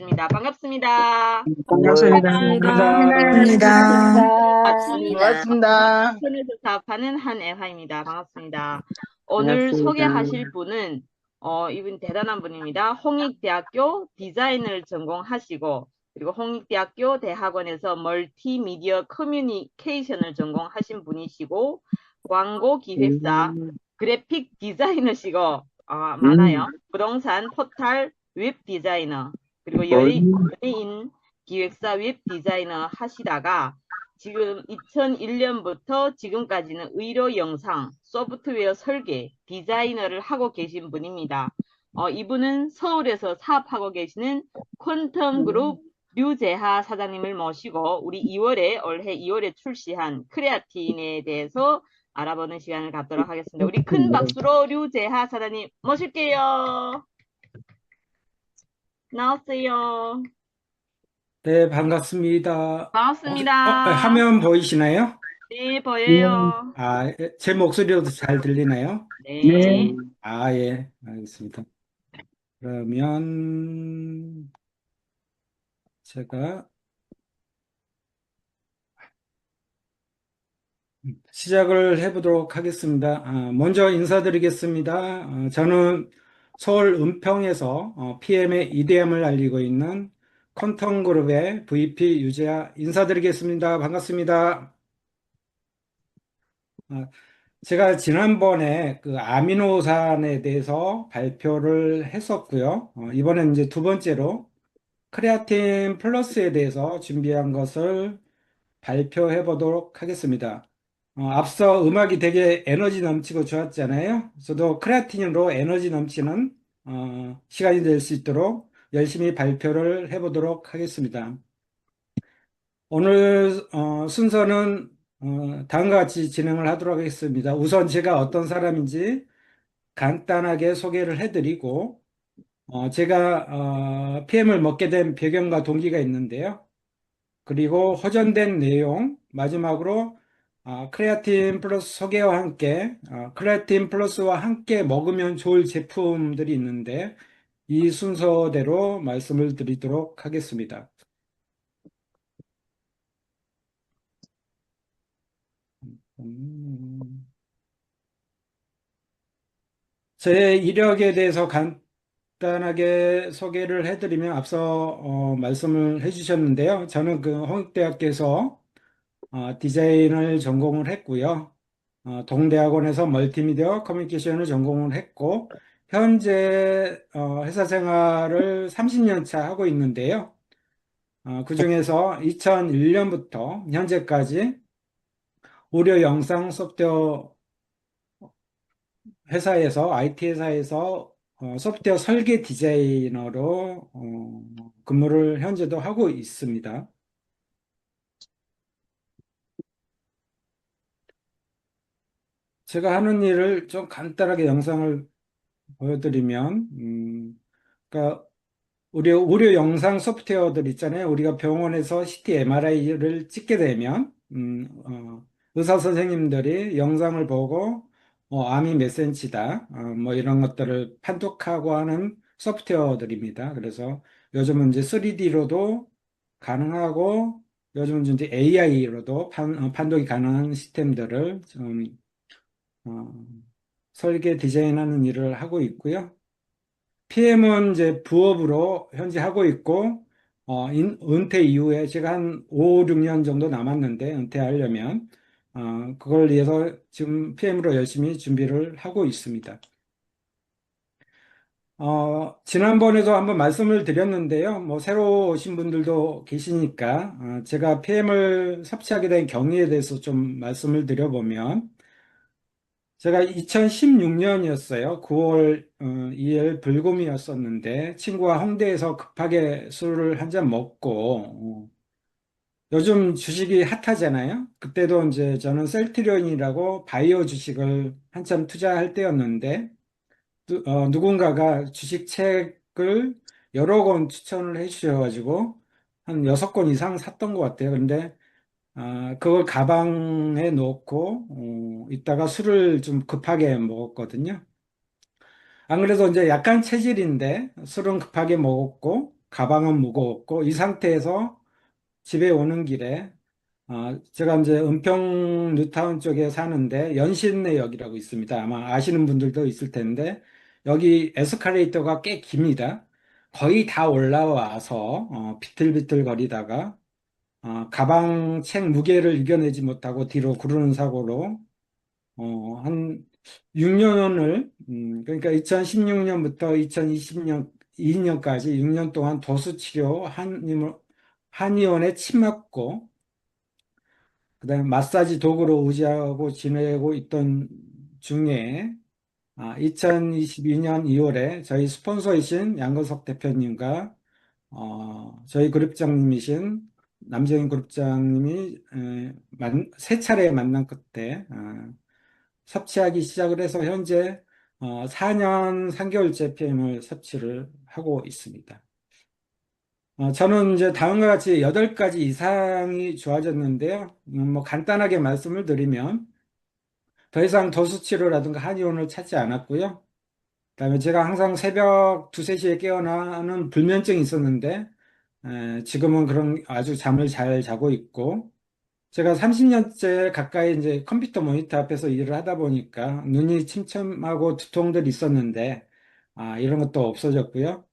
반갑습니다. 반갑습니다. 반갑습니다. 반갑습니다. 반갑습니다. 인터넷에서 사업하는 한애화입니다. 반갑습니다. 오늘 반갑습니다. 소개하실 분은 이분 대단한 분입니다. 홍익대학교 디자인을 전공하시고 그리고 홍익대학교 대학원에서 멀티미디어 커뮤니케이션을 전공하신 분이시고 광고 기획사, 그래픽 디자이너시고 많아요. 부동산 포털 웹 디자이너 그리고 연예인 기획사 웹 디자이너 하시다가 지금 2001년부터 지금까지는 의료 영상, 소프트웨어 설계, 디자이너를 하고 계신 분입니다. 이분은 서울에서 사업하고 계시는 퀀텀 그룹 류재하 사장님을 모시고 우리 올해 2월에 출시한 크레아틴에 대해서 알아보는 시간을 갖도록 하겠습니다. 우리 큰 박수로 류재하 사장님 모실게요. 나오세요. 네, 반갑습니다. 반갑습니다. 화면 보이시나요? 네, 보여요. 제 목소리도 잘 들리나요? 네. 예, 알겠습니다. 그러면 제가 시작을 해보도록 하겠습니다. 먼저 인사드리겠습니다. 저는 서울 은평에서 PM의 EDM을 알리고 있는 퀀텀그룹의 VP 유재하 인사드리겠습니다. 반갑습니다. 제가 지난번에 그 아미노산에 대해서 발표를 했었고요. 이번엔 이제 두 번째로 크레아틴 플러스에 대해서 준비한 것을 발표해 보도록 하겠습니다. 앞서 음악이 되게 에너지 넘치고 좋았잖아요. 저도 크레아틴으로 에너지 넘치는 시간이 될 수 있도록 열심히 발표를 해 보도록 하겠습니다. 오늘 순서는 다음과 같이 진행을 하도록 하겠습니다. 우선 제가 어떤 사람인지 간단하게 소개를 해드리고 제가 PM을 먹게 된 배경과 동기가 있는데요. 그리고 호전된 내용, 마지막으로 크레아틴 플러스 소개와 함께 크레아틴 플러스와 함께 먹으면 좋을 제품들이 있는데 이 순서대로 말씀을 드리도록 하겠습니다. 제 이력에 대해서 간단하게 소개를 해드리면 앞서 말씀을 해주셨는데요. 저는 그 홍익대학교에서 디자인을 전공을 했고요. 동대학원에서 멀티미디어 커뮤니케이션을 전공을 했고 현재 회사 생활을 30년 차 하고 있는데요. 그중에서 2001년부터 현재까지 의료 영상 소프트웨어 회사에서 IT 회사에서 소프트웨어 설계 디자이너로 근무를 현재도 하고 있습니다. 제가 하는 일을 좀 간단하게 영상을 보여드리면, 그러니까 우리 의료 영상 소프트웨어들 있잖아요. 우리가 병원에서 CT, MRI를 찍게 되면 의사 선생님들이 영상을 보고 암이 몇 센치다, 뭐 이런 것들을 판독하고 하는 소프트웨어들입니다. 그래서 요즘은 이제 3D로도 가능하고 요즘은 이제 AI로도 판독이 가능한 시스템들을 좀 어, 설계 디자인하는 일을 하고 있고요. PM은 이제 부업으로 현재 하고 있고, 은퇴 이후에 제가 한 5, 6년 정도 남았는데, 은퇴하려면, 그걸 위해서 지금 PM으로 열심히 준비를 하고 있습니다. 지난번에도 한번 말씀을 드렸는데요. 뭐, 새로 오신 분들도 계시니까, 제가 PM을 섭취하게 된 경위에 대해서 좀 말씀을 드려보면, 제가 2016년이었어요. 9월 2일 불금이었었는데 친구와 홍대에서 급하게 술을 한 잔 먹고 요즘 주식이 핫하잖아요. 그때도 이제 저는 셀트리온이라고 바이오 주식을 한참 투자할 때였는데 누군가가 주식 책을 여러 권 추천을 해 주셔가지고 한 6권 이상 샀던 것 같아요. 근데 그걸 가방에 넣고, 이따가 술을 좀 급하게 먹었거든요. 안 그래도 이제 약간 체질인데 술은 급하게 먹었고, 가방은 무거웠고, 이 상태에서 집에 오는 길에, 제가 이제 은평 뉴타운 쪽에 사는데, 연신내역이라고 있습니다. 아마 아시는 분들도 있을 텐데, 여기 에스컬레이터가 꽤 깁니다. 거의 다 올라와서, 비틀비틀 거리다가, 가방 책 무게를 이겨내지 못하고 뒤로 구르는 사고로, 한 6년을, 그러니까 2016년부터 2020년, 2년까지 6년 동안 도수치료 한의원에 침 맞고, 그다음에 마사지 도구로 의지하고 지내고 있던 중에, 2022년 2월에 저희 스폰서이신 양근석 대표님과, 저희 그룹장님이신 남정인 그룹장님이 세 차례 만난 끝에, 섭취하기 시작을 해서 현재 4년 3개월째 PM을 섭취를 하고 있습니다. 저는 이제 다음과 같이 8가지 이상이 좋아졌는데요. 뭐 간단하게 말씀을 드리면 더 이상 도수치료라든가 한의원을 찾지 않았고요. 그다음에 제가 항상 새벽 2, 3시에 깨어나는 불면증이 있었는데 지금은 그런 아주 잠을 잘 자고 있고, 제가 30년째 가까이 이제 컴퓨터 모니터 앞에서 일을 하다 보니까 눈이 침침하고 두통들이 있었는데, 이런 것도 없어졌고요.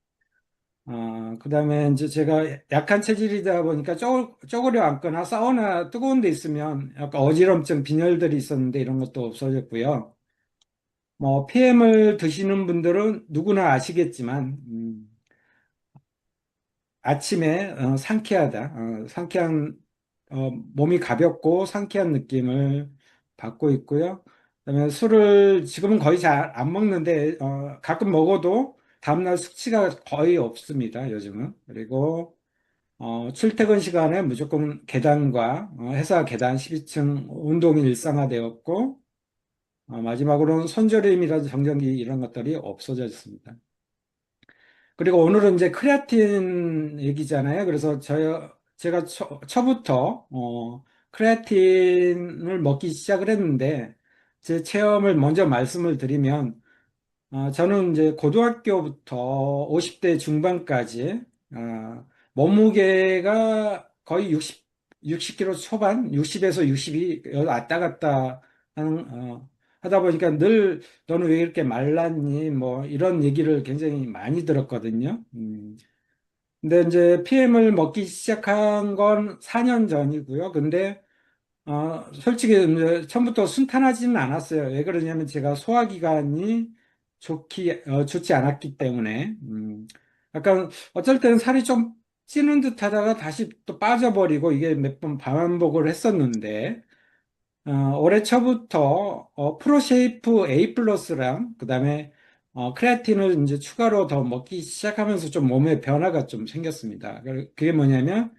그다음에 이제 제가 약한 체질이다 보니까 쪼그려 앉거나 사우나 뜨거운 데 있으면 약간 어지럼증, 빈혈들이 있었는데 이런 것도 없어졌고요. 뭐 PM을 드시는 분들은 누구나 아시겠지만, 아침에 상쾌하다, 상쾌한, 몸이 가볍고 상쾌한 느낌을 받고 있고요. 그다음에 술을 지금은 거의 잘 안 먹는데, 가끔 먹어도 다음날 숙취가 거의 없습니다, 요즘은. 그리고 출퇴근 시간에 무조건 계단과 회사 계단 12층 운동이 일상화되었고, 마지막으로는 손저림이라든지 정전기 이런 것들이 없어졌습니다. 그리고 오늘은 이제 크레아틴 얘기잖아요. 그래서 제가 처부터 크레아틴을 먹기 시작을 했는데, 제 체험을 먼저 말씀을 드리면, 저는 이제 고등학교부터 50대 중반까지, 몸무게가 거의 60kg 초반, 60에서 62 왔다 갔다 하다 보니까 늘 너는 왜 이렇게 말랐니? 뭐 이런 얘기를 굉장히 많이 들었거든요. 근데 이제 PM을 먹기 시작한 건 4년 전이고요. 근데 솔직히 이제 처음부터 순탄하지는 않았어요. 왜 그러냐면 제가 소화기관이 좋지 않았기 때문에, 약간 어쩔 때는 살이 좀 찌는 듯 하다가 다시 또 빠져버리고 이게 몇 번 반복을 했었는데, 올해 초부터 프로쉐이프 A 플러스랑 그다음에 크레아틴을 이제 추가로 더 먹기 시작하면서 좀 몸에 변화가 좀 생겼습니다. 그게 뭐냐면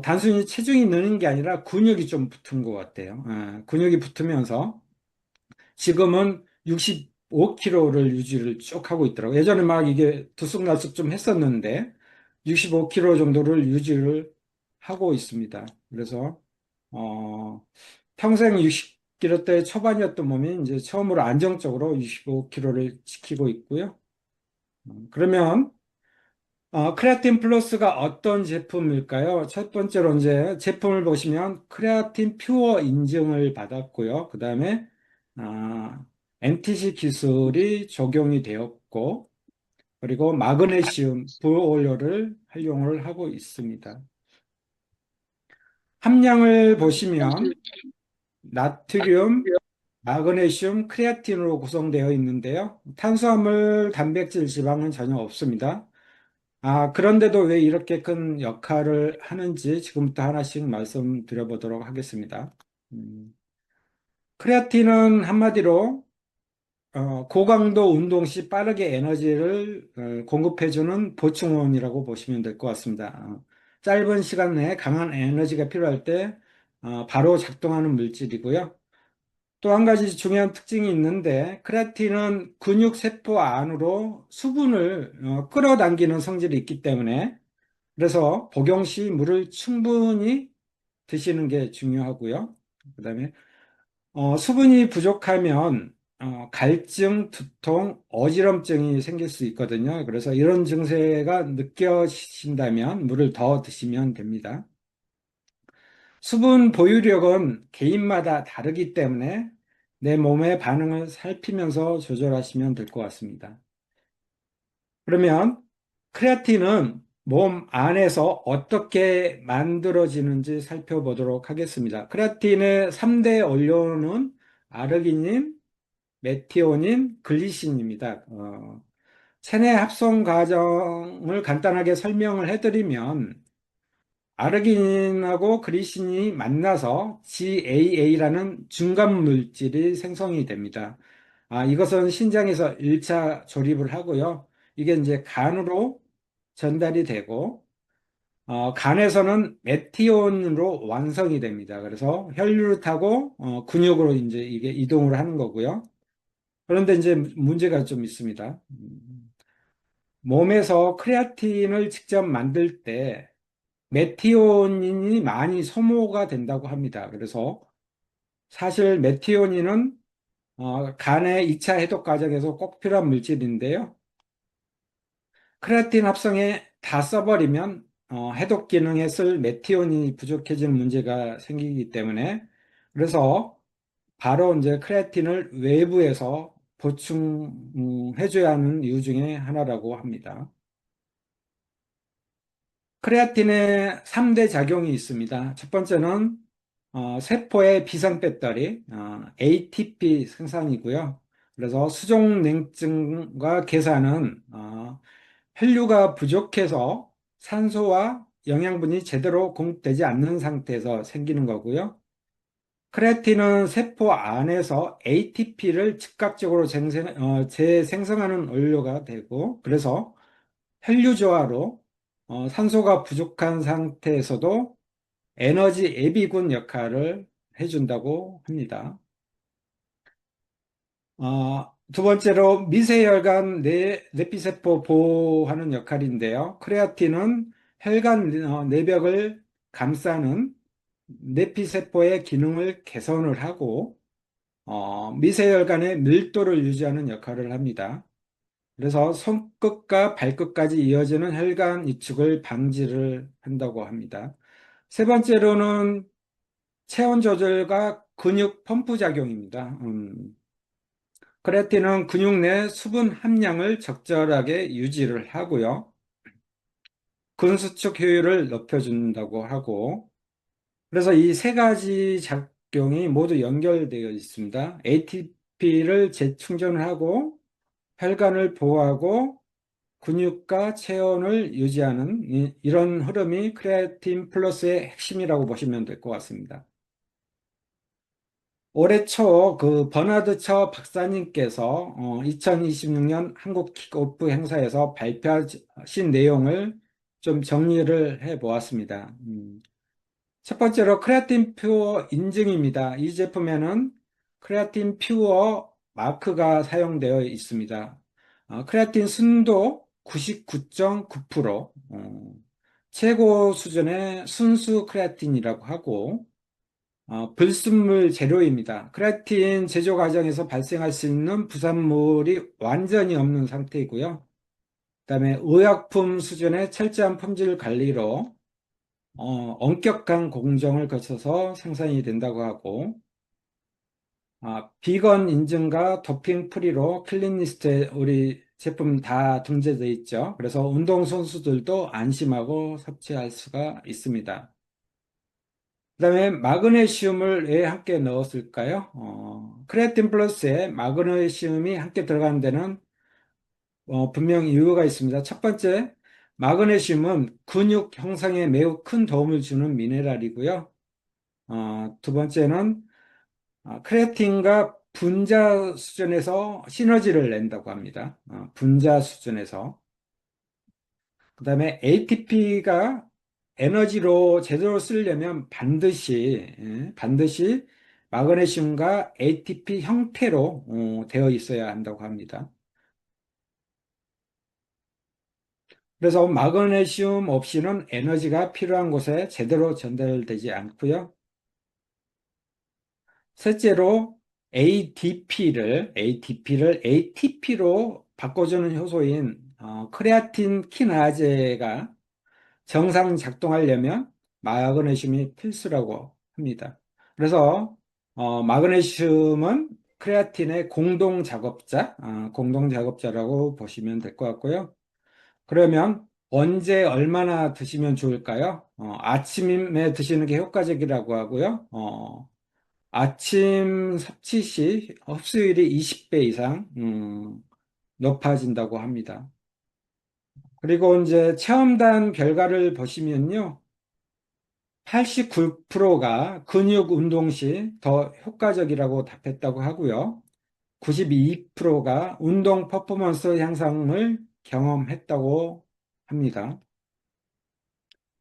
단순히 체중이 느는 게 아니라 근육이 좀 붙은 것 같아요. 근육이 붙으면서 지금은 65kg를 유지를 쭉 하고 있더라고요. 예전에 막 이게 들쑥날쑥 좀 했었는데 65kg 정도를 유지를 하고 있습니다. 그래서 어, 평생 60kg대 초반이었던 몸이 이제 처음으로 안정적으로 65kg를 지키고 있고요. 그러면 크레아틴 플러스가 어떤 제품일까요? 첫 번째로 이제 제품을 보시면 크레아틴 퓨어 인증을 받았고요. 그 다음에 NTC 기술이 적용이 되었고, 그리고 마그네슘 부오일을 활용을 하고 있습니다. 함량을 보시면 나트륨, 마그네슘, 크레아틴으로 구성되어 있는데요. 탄수화물, 단백질, 지방은 전혀 없습니다. 그런데도 왜 이렇게 큰 역할을 하는지 지금부터 하나씩 말씀드려보도록 하겠습니다. 음, 크레아틴은 한마디로 고강도 운동 시 빠르게 에너지를 공급해주는 보충원이라고 보시면 될 것 같습니다. 짧은 시간 내에 강한 에너지가 필요할 때 바로 작동하는 물질이고요. 또 한 가지 중요한 특징이 있는데, 크레아틴은 근육 세포 안으로 수분을 끌어당기는 성질이 있기 때문에, 그래서 복용 시 물을 충분히 드시는 게 중요하고요. 그다음에 수분이 부족하면 갈증, 두통, 어지럼증이 생길 수 있거든요. 그래서 이런 증세가 느껴지신다면 물을 더 드시면 됩니다. 수분 보유력은 개인마다 다르기 때문에 내 몸의 반응을 살피면서 조절하시면 될 것 같습니다. 그러면 크레아틴은 몸 안에서 어떻게 만들어지는지 살펴보도록 하겠습니다. 크레아틴의 3대 원료는 아르기닌, 메티오닌, 글리신입니다. 체내 합성 과정을 간단하게 설명을 해드리면 아르기닌하고 글리신이 만나서 GAA라는 중간 물질이 생성이 됩니다. 이것은 신장에서 1차 조립을 하고요. 이게 이제 간으로 전달이 되고, 간에서는 메티온으로 완성이 됩니다. 그래서 혈류를 타고 근육으로 이제 이게 이동을 하는 거고요. 그런데 이제 문제가 좀 있습니다. 몸에서 크레아틴을 직접 만들 때 메티오닌이 많이 소모가 된다고 합니다. 그래서 사실 메티오닌은 간의 2차 해독 과정에서 꼭 필요한 물질인데요. 크레아틴 합성에 다 써버리면 해독 기능에 쓸 메티오닌이 부족해지는 문제가 생기기 때문에 그래서 바로 이제 크레아틴을 외부에서 보충해줘야 하는 이유 중에 하나라고 합니다. 크레아틴의 3대 작용이 있습니다. 첫 번째는 세포의 비상 배터리, ATP 생산이고요. 그래서 수종 냉증과 계산은 혈류가 부족해서 산소와 영양분이 제대로 공급되지 않는 상태에서 생기는 거고요. 크레아틴은 세포 안에서 ATP를 즉각적으로 재생성하는 원료가 되고, 그래서 혈류 조화로 산소가 부족한 상태에서도 에너지 예비군 역할을 해준다고 합니다. 두 번째로 미세혈관 내피세포 보호하는 역할인데요. 크레아틴은 혈관 내벽을 감싸는 내피세포의 기능을 개선을 하고 미세혈관의 밀도를 유지하는 역할을 합니다. 그래서 손끝과 발끝까지 이어지는 혈관 이축을 방지를 한다고 합니다. 세 번째로는 체온 조절과 근육 펌프 작용입니다. 크레아틴은 근육 내 수분 함량을 적절하게 유지를 하고요. 근수축 효율을 높여준다고 하고, 그래서 이 세 가지 작용이 모두 연결되어 있습니다. ATP를 재충전을 하고, 혈관을 보호하고, 근육과 체온을 유지하는 이런 흐름이 크레아틴 플러스의 핵심이라고 보시면 될 것 같습니다. 올해 초 그 버나드 처 박사님께서 2026년 한국 킥오프 행사에서 발표하신 내용을 좀 정리를 해 보았습니다. 첫 번째로 크레아틴 퓨어 인증입니다. 이 제품에는 크레아틴 퓨어 마크가 사용되어 있습니다. 크레아틴 순도 99.9%, 최고 수준의 순수 크레아틴이라고 하고 불순물 재료입니다. 크레아틴 제조 과정에서 발생할 수 있는 부산물이 완전히 없는 상태이고요. 그다음에 의약품 수준의 철저한 품질 관리로 엄격한 공정을 거쳐서 생산이 된다고 하고 비건 인증과 도핑 프리로 클린리스트에 우리 제품 다 등재되어 있죠. 그래서 운동선수들도 안심하고 섭취할 수가 있습니다. 그다음에 마그네슘을 왜 함께 넣었을까요? 크레아틴 플러스에 마그네슘이 함께 들어가는 데는 분명 이유가 있습니다. 첫 번째, 마그네슘은 근육 형성에 매우 큰 도움을 주는 미네랄이고요. 두 번째는 크레아틴과 분자 수준에서 시너지를 낸다고 합니다. 분자 수준에서. 그 다음에 ATP가 에너지로 제대로 쓰려면 반드시 마그네슘과 ATP 형태로 되어 있어야 한다고 합니다. 그래서 마그네슘 없이는 에너지가 필요한 곳에 제대로 전달되지 않고요. 셋째로 ADP를 ATP로 바꿔주는 효소인 크레아틴 키나제가 정상 작동하려면 마그네슘이 필수라고 합니다. 그래서 마그네슘은 크레아틴의 공동 작업자라고 보시면 될 것 같고요. 그러면 언제 얼마나 드시면 좋을까요? 아침에 드시는 게 효과적이라고 하고요. 아침 섭취 시 흡수율이 20배 이상 높아진다고 합니다. 그리고 이제 체험단 결과를 보시면요. 89%가 근육 운동 시 더 효과적이라고 답했다고 하고요. 92%가 운동 퍼포먼스 향상을 경험했다고 합니다.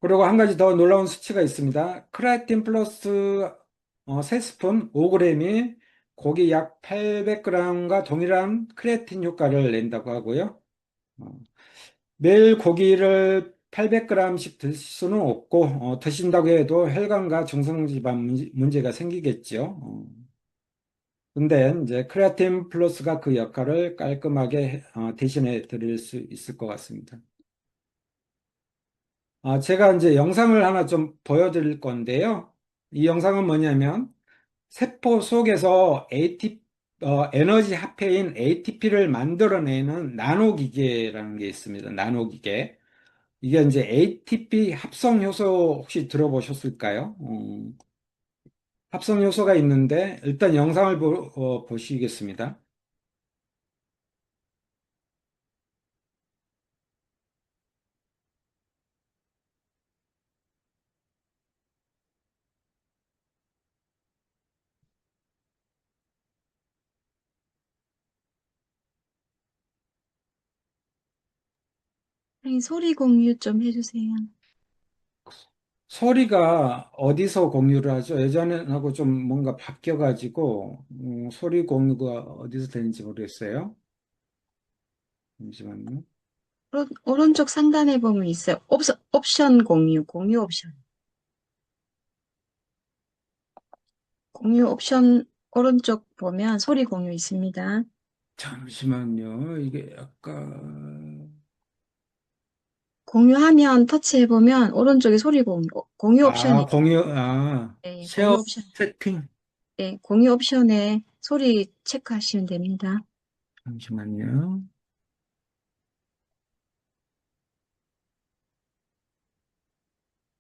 그리고 한 가지 더 놀라운 수치가 있습니다. 크레아틴 플러스 3스푼 5g이 고기 약 800g과 동일한 크레아틴 효과를 낸다고 하고요. 매일 고기를 800g씩 드실 수는 없고 드신다고 해도 혈관과 정성지방 문제가 생기겠죠. 근데 이제 크레아틴 플러스가 그 역할을 깔끔하게 대신해 드릴 수 있을 것 같습니다. 제가 이제 영상을 하나 좀 보여드릴 건데요. 이 영상은 뭐냐면 세포 속에서 에너지 합해인 ATP를 만들어내는 나노기계라는 게 있습니다. 나노기계. 이게 이제 ATP 합성 효소 혹시 들어보셨을까요? 합성 효소가 있는데 일단 영상을 보시겠습니다. 선생님, 소리 공유 좀 해주세요. 소리가 어디서 공유를 하죠? 예전하고 좀 뭔가 바뀌어가지고 소리 공유가 어디서 되는지 모르겠어요. 잠시만요. 오른쪽 상단에 보면 있어요. 옵션 공유, 공유 옵션. 공유 옵션 오른쪽 보면 소리 공유 있습니다. 잠시만요. 이게 약간 공유하면 터치해보면 오른쪽에 소리 공유, 공유 옵션이, 네, 쉐어 공유 옵션. 세팅. 네, 공유 옵션에 소리 체크하시면 됩니다. 잠시만요.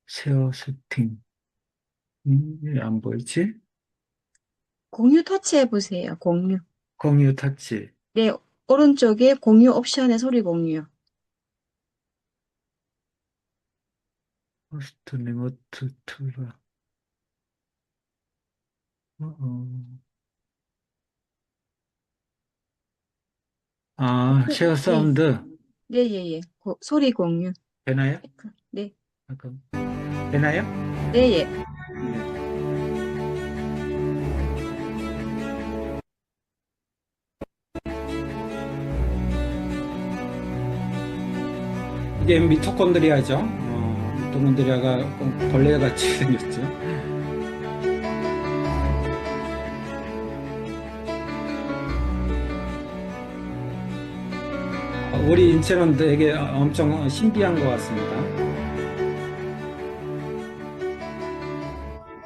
쉐어 세팅. 왜 안 보이지? 공유 터치해보세요. 공유. 공유 터치. 네, 오른쪽에 공유 옵션에 소리 공유. 호스트 리모트 툴. 쉐어 네, 사운드. 네, 예, 예. 소리 공유. 되나요? 네, 잠깐. 되나요? 네, 예. 네. 이게 미토콘드리아죠. 미토콘드리아가 벌레같이 생겼죠. 우리 인체는 되게 엄청 신비한 것 같습니다.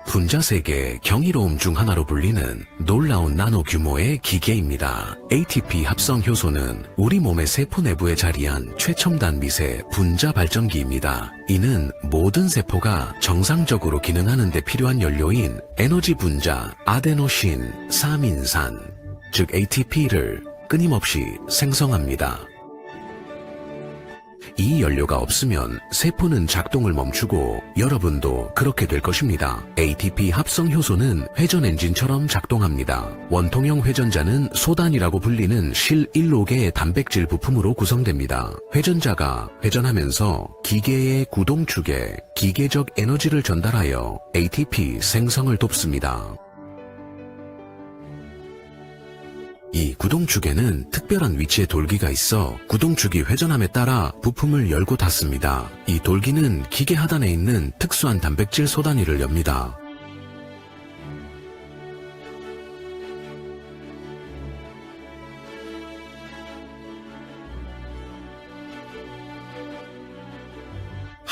분자 세계의 경이로움 중 하나로 불리는 놀라운 나노 규모의 기계입니다. ATP 합성 효소는 우리 몸의 세포 내부에 자리한 최첨단 미세 분자 발전기입니다. 이는 모든 세포가 정상적으로 기능하는 데 필요한 연료인 에너지 분자 아데노신 3인산, 즉 ATP를 끊임없이 생성합니다. 이 연료가 없으면 세포는 작동을 멈추고 여러분도 그렇게 될 것입니다. ATP 합성 효소는 회전 엔진처럼 작동합니다. 원통형 회전자는 소단이라고 불리는 실 1록의 단백질 부품으로 구성됩니다. 회전자가 회전하면서 기계의 구동축에 기계적 에너지를 전달하여 ATP 생성을 돕습니다. 이 구동축에는 특별한 위치에 돌기가 있어 구동축이 회전함에 따라 부품을 열고 닫습니다. 이 돌기는 기계 하단에 있는 특수한 단백질 소단위를 엽니다.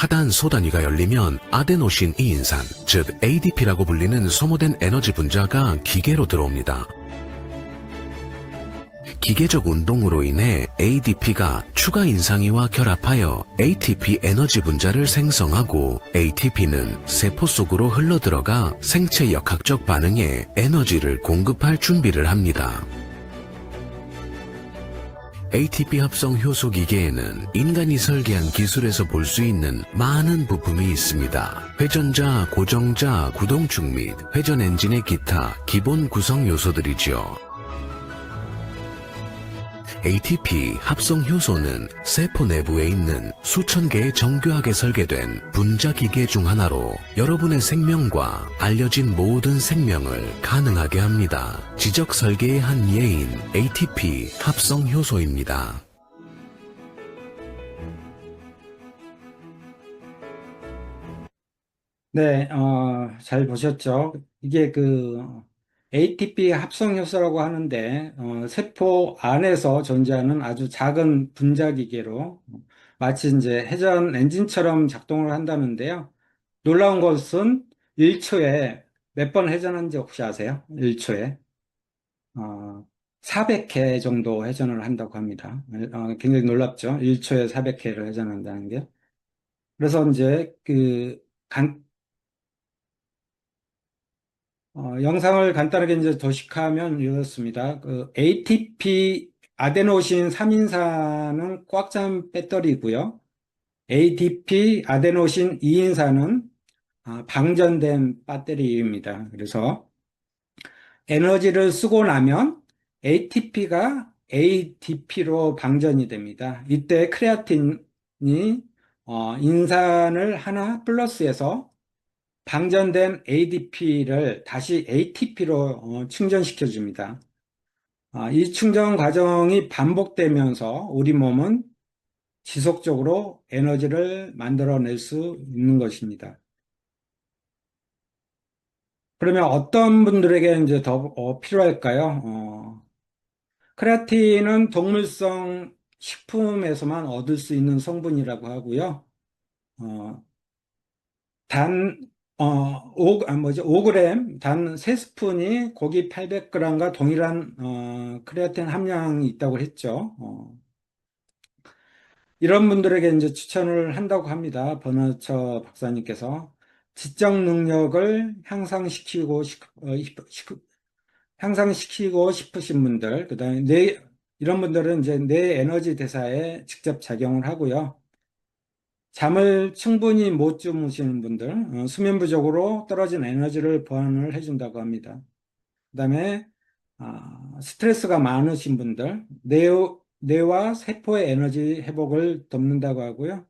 하단 소단위가 열리면 아데노신 2인산, 즉 ADP라고 불리는 소모된 에너지 분자가 기계로 들어옵니다. 기계적 운동으로 인해 ADP가 추가 인상이와 결합하여 ATP 에너지 분자를 생성하고 ATP는 세포 속으로 흘러들어가 생체 역학적 반응에 에너지를 공급할 준비를 합니다. ATP 합성 효소 기계에는 인간이 설계한 기술에서 볼 수 있는 많은 부품이 있습니다. 회전자, 고정자, 구동축 및 회전 엔진의 기타 기본 구성 요소들이죠. ATP 합성 효소는 세포 내부에 있는 수천 개의 정교하게 설계된 분자 기계 중 하나로 여러분의 생명과 알려진 모든 생명을 가능하게 합니다. 지적 설계의 한 예인 ATP 합성 효소입니다. 네, 잘 보셨죠? 이게 ATP 합성 효소라고 하는데, 세포 안에서 존재하는 아주 작은 분자 기계로 마치 이제 회전 엔진처럼 작동을 한다는데요. 놀라운 것은 1초에 몇 번 회전하는지 혹시 아세요? 1초에. 400회 정도 회전을 한다고 합니다. 굉장히 놀랍죠? 1초에 400회를 회전한다는 게. 그래서 이제 영상을 간단하게 이제 도식하면 이렇습니다. ATP 아데노신 3인산은 꽉 찬 배터리고요. ADP 아데노신 2인산은 방전된 배터리입니다. 그래서 에너지를 쓰고 나면 ATP가 ADP로 방전이 됩니다. 이때 크레아틴이 인산을 하나 플러스해서 방전된 ADP를 다시 ATP로 충전시켜 줍니다. 이 충전 과정이 반복되면서 우리 몸은 지속적으로 에너지를 만들어낼 수 있는 것입니다. 그러면 어떤 분들에게 이제 더 필요할까요? 크레아틴은 동물성 식품에서만 얻을 수 있는 성분이라고 하고요. 어, 단, 5g, 단 3스푼이 고기 800g과 동일한, 크레아틴 함량이 있다고 했죠. 이런 분들에게 이제 추천을 한다고 합니다. 버너처 박사님께서. 지적 능력을 향상시키고 싶으신 분들, 그 다음에 이런 분들은 이제 뇌 에너지 대사에 직접 작용을 하고요. 잠을 충분히 못 주무시는 분들, 수면 부족으로 떨어진 에너지를 보완을 해준다고 합니다. 그 다음에 스트레스가 많으신 분들, 뇌와 세포의 에너지 회복을 돕는다고 하고요.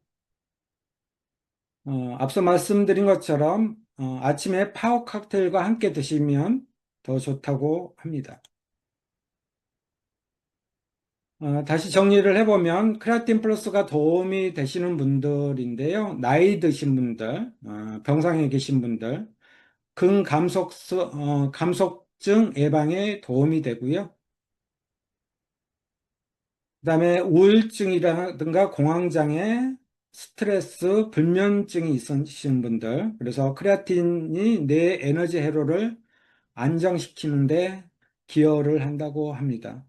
앞서 말씀드린 것처럼 아침에 파워 칵테일과 함께 드시면 더 좋다고 합니다. 다시 정리를 해보면 크레아틴 플러스가 도움이 되시는 분들인데요. 나이 드신 분들, 병상에 계신 분들, 감속증 예방에 도움이 되고요. 그다음에 우울증이라든가 공황장애, 스트레스, 불면증이 있으신 분들, 그래서 크레아틴이 뇌 에너지 회로를 안정시키는데 기여를 한다고 합니다.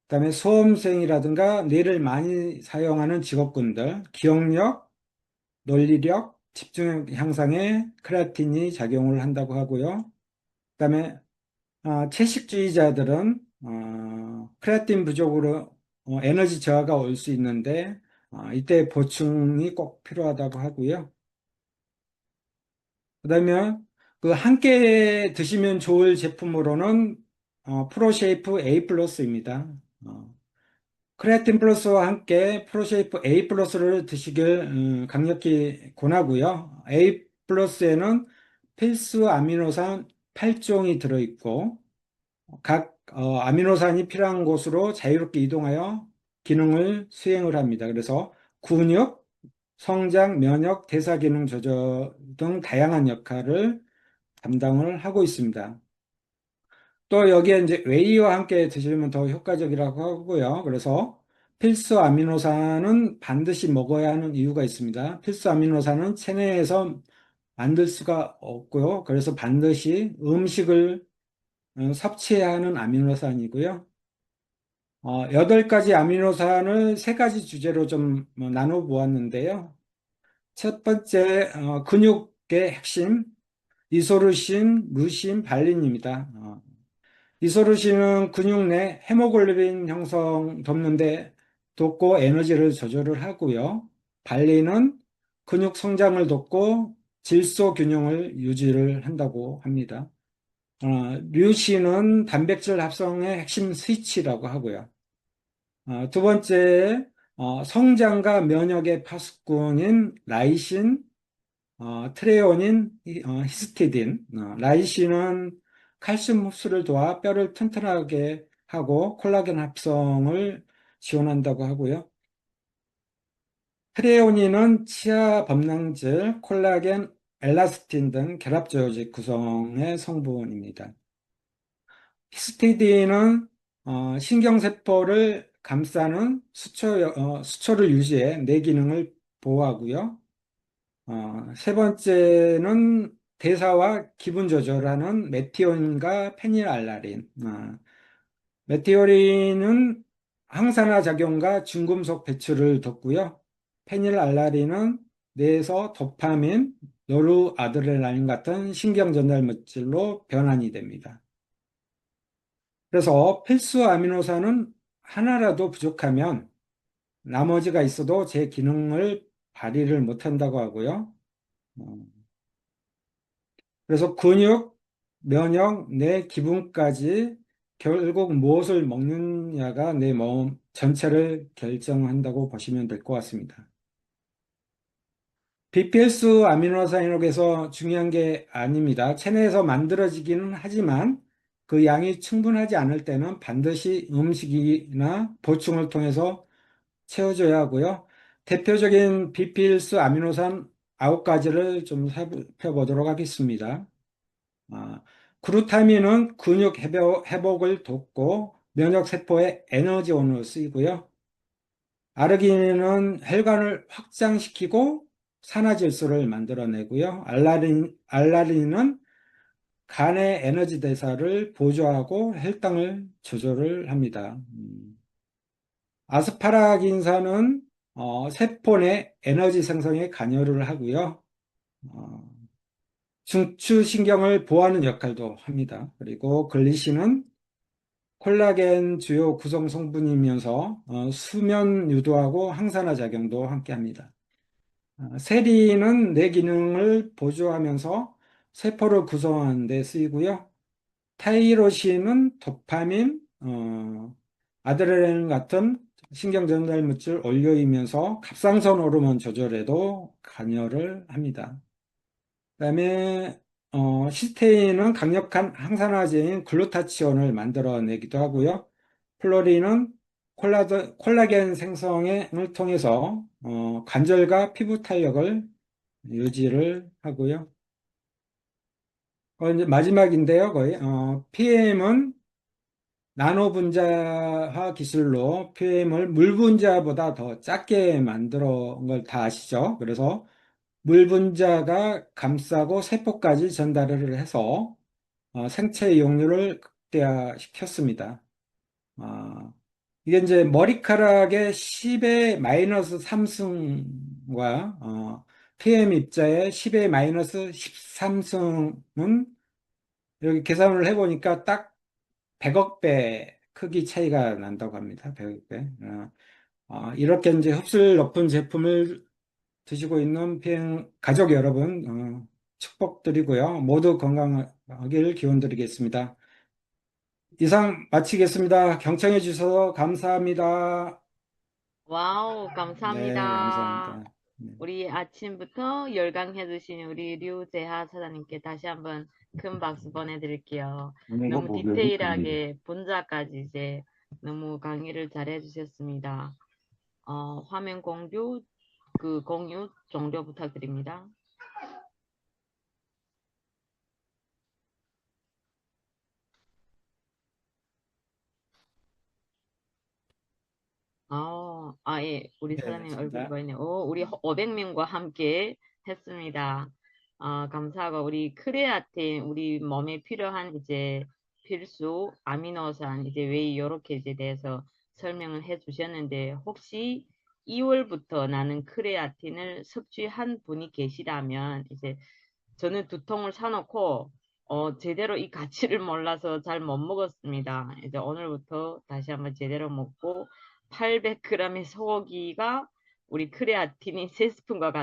그다음에 수험생이라든가 뇌를 많이 사용하는 직업군들, 기억력, 논리력, 집중력 향상에 크레아틴이 작용을 한다고 하고요. 그다음에 채식주의자들은 크레아틴 부족으로 에너지 저하가 올 수 있는데 이때 보충이 꼭 필요하다고 하고요. 그다음에 함께 드시면 좋을 제품으로는 프로쉐이프 A 플러스입니다. 크레아틴 플러스와 함께 프로쉐이프 A 플러스를 드시길 강력히 권하고요. A 플러스에는 필수 아미노산 8종이 들어있고 각 아미노산이 필요한 곳으로 자유롭게 이동하여 기능을 수행을 합니다. 그래서 근육, 성장, 면역, 대사 기능 조절 등 다양한 역할을 담당을 하고 있습니다. 또 여기에 이제 웨이와 함께 드시면 더 효과적이라고 하고요. 그래서 필수 아미노산은 반드시 먹어야 하는 이유가 있습니다. 필수 아미노산은 체내에서 만들 수가 없고요. 그래서 반드시 음식을 섭취해야 하는 아미노산이고요. 8가지 아미노산을 3가지 주제로 좀 나눠 보았는데요. 첫 번째, 근육의 핵심, 이소루신, 루신, 발린입니다. 이소루신은 근육 내 헤모글로빈 형성 돕는데 돕고 에너지를 조절을 하고요. 발린은 근육 성장을 돕고 질소 균형을 유지를 한다고 합니다. 류신은 단백질 합성의 핵심 스위치라고 하고요. 두 번째, 성장과 면역의 파수꾼인 라이신, 트레오닌, 히스티딘. 라이신은 칼슘 흡수를 도와 뼈를 튼튼하게 하고 콜라겐 합성을 지원한다고 하고요. 트레오닌은 치아 범랑질, 콜라겐, 엘라스틴 등 결합조직 구성의 성분입니다. 히스티딘은 신경세포를 감싸는 수초를 유지해 뇌 기능을 보호하고요. 세 번째는 대사와 기분 조절하는 메티오닌과 페닐알라닌. 메티오닌은 항산화 작용과 중금속 배출을 돕고요. 페닐알라닌은 뇌에서 도파민, 노르아드레날린 같은 신경 전달 물질로 변환이 됩니다. 그래서 필수 아미노산은 하나라도 부족하면 나머지가 있어도 제 기능을 발휘를 못한다고 하고요. 어, 그래서 근육, 면역, 내 기분까지 결국 무엇을 먹느냐가 내 몸 전체를 결정한다고 보시면 될 것 같습니다. 비필수 아미노산이라서 중요한 게 아닙니다. 체내에서 만들어지기는 하지만 그 양이 충분하지 않을 때는 반드시 음식이나 보충을 통해서 채워줘야 하고요. 대표적인 비필수 아미노산 9가지를 좀 살펴보도록 하겠습니다. 아, 그루타민은 근육 회복을 돕고 면역세포의 에너지원으로 쓰이고요. 아르기닌은 혈관을 확장시키고 산화질소를 만들어내고요. 알라린은 간의 에너지 대사를 보조하고 혈당을 조절을 합니다. 아스파라긴산은 세포 내 에너지 생성에 관여를 하고요. 어, 중추신경을 보호하는 역할도 합니다. 그리고 글리신은 콜라겐 주요 구성 성분이면서 수면 유도하고 항산화 작용도 함께 합니다. 세리는 뇌 기능을 보조하면서 세포를 구성하는 데 쓰이고요. 타이로신은 도파민, 아드레날린 같은 신경 전달 물질 올려이면서 갑상선 호르몬 조절에도 관여를 합니다. 그다음에 시스테인은 강력한 항산화제인 글루타치온을 만들어내기도 하고요. 플로린은 콜라겐 생성을 통해서 관절과 피부 탄력을 유지를 하고요. 이제 마지막인데요, 거의. PM은 나노 분자화 기술로 PM을 물 분자보다 더 작게 만들어 온 걸 다 아시죠? 그래서 물 분자가 감싸고 세포까지 전달을 해서 생체 이용률을 극대화시켰습니다. 아, 이게 이제 머리카락의 10의 마이너스 3승과 PM 입자의 10의 마이너스 13승은 여기 계산을 해보니까 딱 100억 배 크기 차이가 난다고 합니다. 100억 배. 이렇게 이제 흡수율 높은 제품을 드시고 있는 비행 가족 여러분, 축복드리고요. 모두 건강하길 기원드리겠습니다. 이상 마치겠습니다. 경청해 주셔서 감사합니다. 와우, 네, 감사합니다. 감사합니다. 네. 우리 아침부터 열강해주신 우리 류재하 사장님께 다시 한번 큰 박수 보내드릴게요. 너무 디테일하게 분자까지 이제 너무 강의를 잘 해주셨습니다. 화면 공유 종료 부탁드립니다. 아. 예, 우리 네, 사장님 얼굴이 맞습니다. 보이네요. 우리 500명과 함께 했습니다. 감사하고, 우리 크레아틴, 우리 몸에 필요한 이제 필수 아미노산, 이제 웨이, 요렇게 이제 대해서 설명을 해 주셨는데, 혹시 2월부터 나는 크레아틴을 섭취한 분이 계시다면, 이제 저는 2통을 사놓고, 제대로 이 가치를 몰라서 잘 못 먹었습니다. 이제 오늘부터 다시 한번 제대로 먹고, 800g의 소고기가 우리 크레아틴이 3스푼과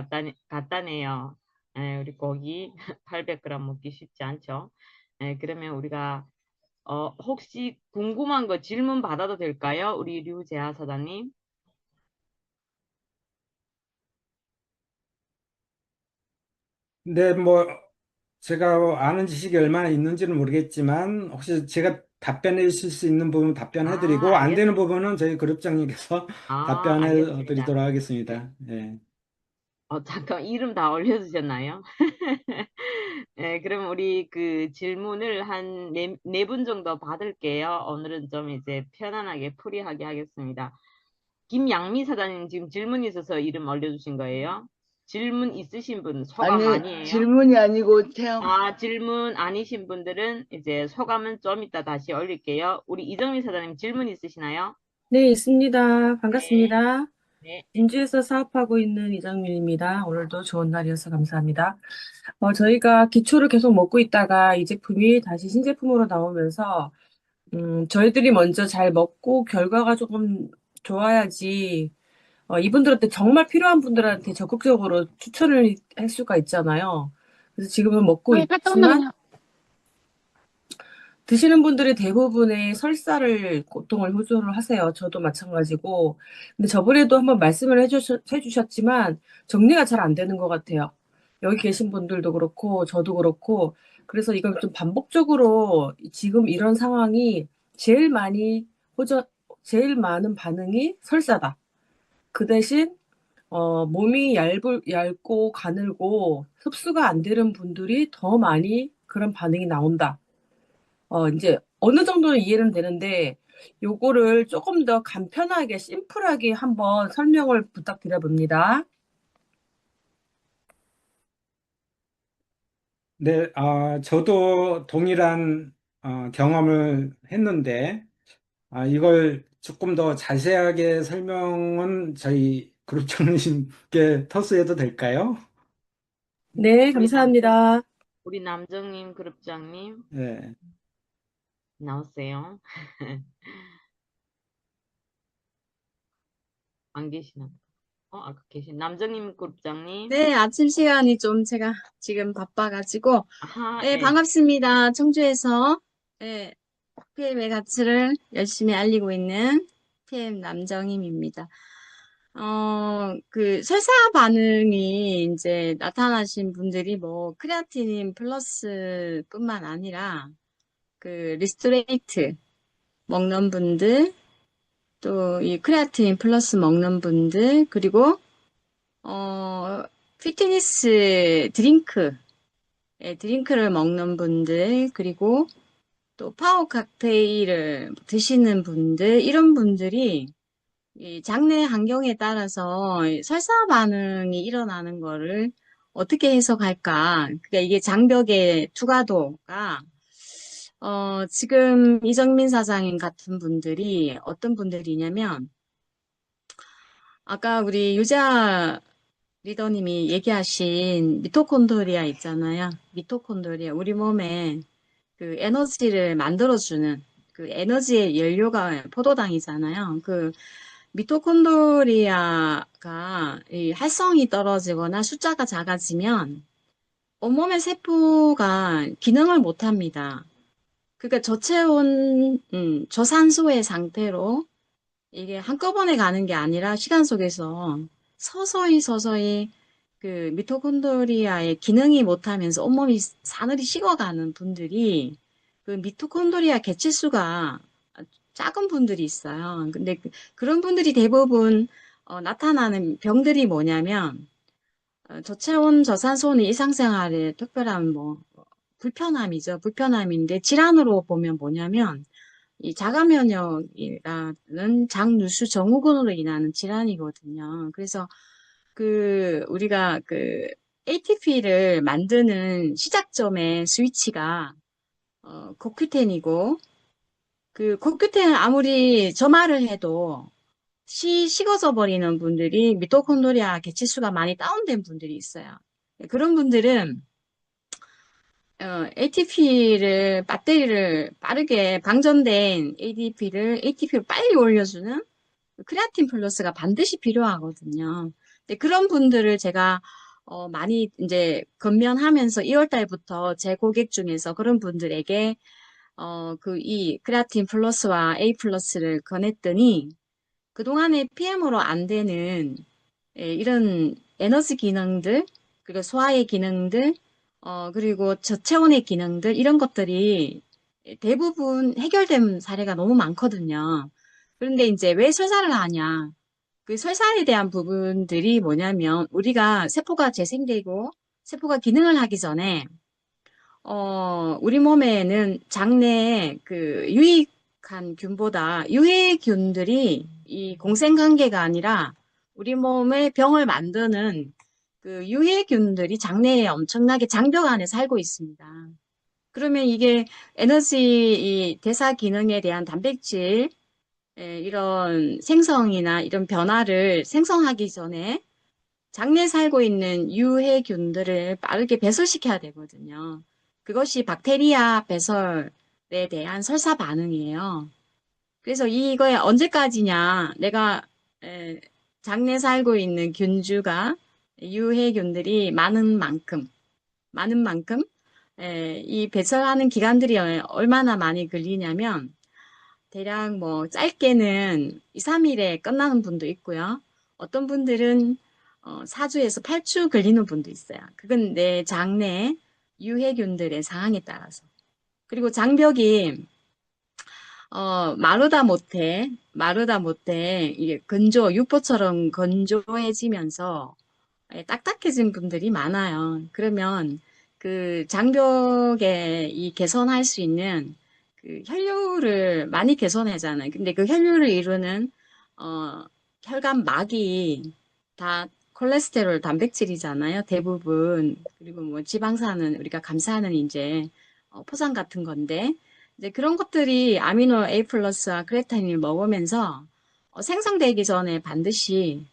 같다네요. 예, 우리 고기 800g 먹기 쉽지 않죠. 예, 그러면 우리가, 혹시 궁금한 거 질문 받아도 될까요? 우리 류재하 사장님. 근데 뭐 제가 아는 지식이 얼마나 있는지는 모르겠지만 혹시 제가 답변해 주실 수 있는 부분 답변해 드리고 안 되는 알겠습니다. 부분은 저희 그룹장님께서 답변해 알겠습니다. 드리도록 하겠습니다. 예. 잠깐, 이름 다 올려주셨나요? 네, 그럼 우리 그 질문을 한 네 분 정도 받을게요. 오늘은 좀 이제 편안하게 풀이하게 하겠습니다. 김양미 사장님 지금 질문 있어서 이름 올려주신 거예요? 질문 있으신 분 소감 아니, 아니에요? 질문이 아니고 체험. 질문 아니신 분들은 이제 소감은 좀 이따 다시 올릴게요. 우리 이정미 사장님 질문 있으시나요? 네, 있습니다. 네, 반갑습니다. 네. 진주에서 사업하고 있는 이정민입니다. 오늘도 좋은 날이어서 감사합니다. 저희가 기초를 계속 먹고 있다가 이 제품이 다시 신제품으로 나오면서, 저희들이 먼저 잘 먹고 결과가 조금 좋아야지, 이분들한테 정말 필요한 분들한테 적극적으로 추천을 할 수가 있잖아요. 그래서 지금은 먹고 있지만, 드시는 분들이 대부분의 설사를 고통을 호소를 하세요. 저도 마찬가지고. 근데 저번에도 한번 말씀을 해주셨지만 정리가 잘 안 되는 것 같아요. 여기 계신 분들도 그렇고 저도 그렇고 그래서 이걸 좀 반복적으로 지금 이런 상황이 제일 많이 제일 많은 반응이 설사다. 그 대신 몸이 얇고 가늘고 흡수가 안 되는 분들이 더 많이 그런 반응이 나온다. 이제 어느 정도는 이해는 되는데 요거를 조금 더 간편하게 심플하게 한번 설명을 부탁드려 봅니다. 네, 저도 동일한 경험을 했는데 이걸 조금 더 자세하게 설명은 저희 그룹장님께 토스해도 될까요? 네, 우리 감사합니다. 우리 남정님 그룹장님 네. 나오세요. 안 계시나? 아까 계신 남정님 그룹장님. 네, 아침 시간이 좀 제가 지금 바빠가지고. 네, 예. 반갑습니다. 청주에서 네, PM의 가치를 열심히 알리고 있는 PM 남정임입니다. 그 설사 반응이 이제 나타나신 분들이 뭐 크레아티닌 플러스뿐만 아니라 그 리스토레이트 먹는 분들, 또 이 크레아틴 플러스 먹는 분들, 그리고 피트니스 드링크, 드링크를 먹는 분들, 그리고 또 파워 칵테일을 드시는 분들, 이런 분들이 이 장내 환경에 따라서 이 설사 반응이 일어나는 거를 어떻게 해석할까? 그러니까 이게 장벽의 투과도가 지금 이정민 사장님 같은 분들이 어떤 분들이냐면, 아까 우리 유자 리더님이 얘기하신 미토콘드리아 있잖아요. 미토콘드리아, 우리 몸에 그 에너지를 만들어주는 그 에너지의 연료가 포도당이잖아요. 그 미토콘드리아가 이 활성이 떨어지거나 숫자가 작아지면 온몸의 세포가 기능을 못합니다. 그러니까 저체온, 저산소의 상태로 이게 한꺼번에 가는 게 아니라 시간 속에서 서서히 그 미토콘드리아의 기능이 못하면서 온몸이 사늘이 식어가는 분들이 그 미토콘드리아 개체수가 작은 분들이 있어요. 근데 그런 분들이 대부분 나타나는 병들이 뭐냐면 저체온 저산소는 일상생활에 특별한 뭐 불편함이죠. 불편함인데 질환으로 보면 뭐냐면 이 자가면역이라는 장누수 증후군으로 인하는 질환이거든요. 그래서 우리가 ATP를 만드는 시작점의 스위치가 CoQ10이고, CoQ10은 아무리 점화를 해도 식어져 버리는 분들이 미토콘드리아 개체수가 많이 다운된 분들이 있어요. 그런 분들은 배터리를 빠르게 방전된 ATP를 빨리 올려주는 크레아틴 플러스가 반드시 필요하거든요. 근데 그런 분들을 제가 많이 이제 건면하면서 2월 달부터 제 고객 중에서 그런 분들에게 이 크레아틴 플러스와 A 플러스를 권했더니 그동안에 PM으로 안 되는 이런 에너지 기능들, 그리고 소화의 기능들, 그리고 저체온의 기능들, 이런 것들이 대부분 해결된 사례가 너무 많거든요. 그런데 이제 왜 설사를 하냐? 그 설사에 대한 부분들이 뭐냐면, 우리가 세포가 재생되고, 세포가 기능을 하기 전에, 우리 몸에는 장내에 유익한 균보다 유해균들이 이 공생관계가 아니라 우리 몸의 병을 만드는 그 유해균들이 장내에 엄청나게 장벽 안에 살고 있습니다. 그러면 이게 이 대사 기능에 대한 단백질, 이런 생성이나 이런 변화를 생성하기 전에 장내에 살고 있는 유해균들을 빠르게 배설시켜야 되거든요. 그것이 박테리아 배설에 대한 설사 반응이에요. 그래서 이거에 언제까지냐, 내가 장내에 살고 있는 균주가 유해균들이 많은 만큼 이 배설하는 기간들이 얼마나 많이 걸리냐면 대략 뭐 짧게는 2, 3일에 끝나는 분도 있고요. 어떤 분들은 4주에서 8주 걸리는 분도 있어요. 그건 내 장내 유해균들의 상황에 따라서. 그리고 장벽이 마르다 못해 이게 육포처럼 건조해지면서 딱딱해진 분들이 많아요. 그러면 그 장벽에 이 개선할 수 있는 그 혈류를 많이 개선하잖아요. 근데 그 혈류를 이루는 혈관막이 다 콜레스테롤 단백질이잖아요. 대부분. 그리고 뭐 지방산은 우리가 감사하는 이제 포상 같은 건데 이제 그런 것들이 아미노 A 플러스와 크레아틴을 먹으면서 생성되기 전에 반드시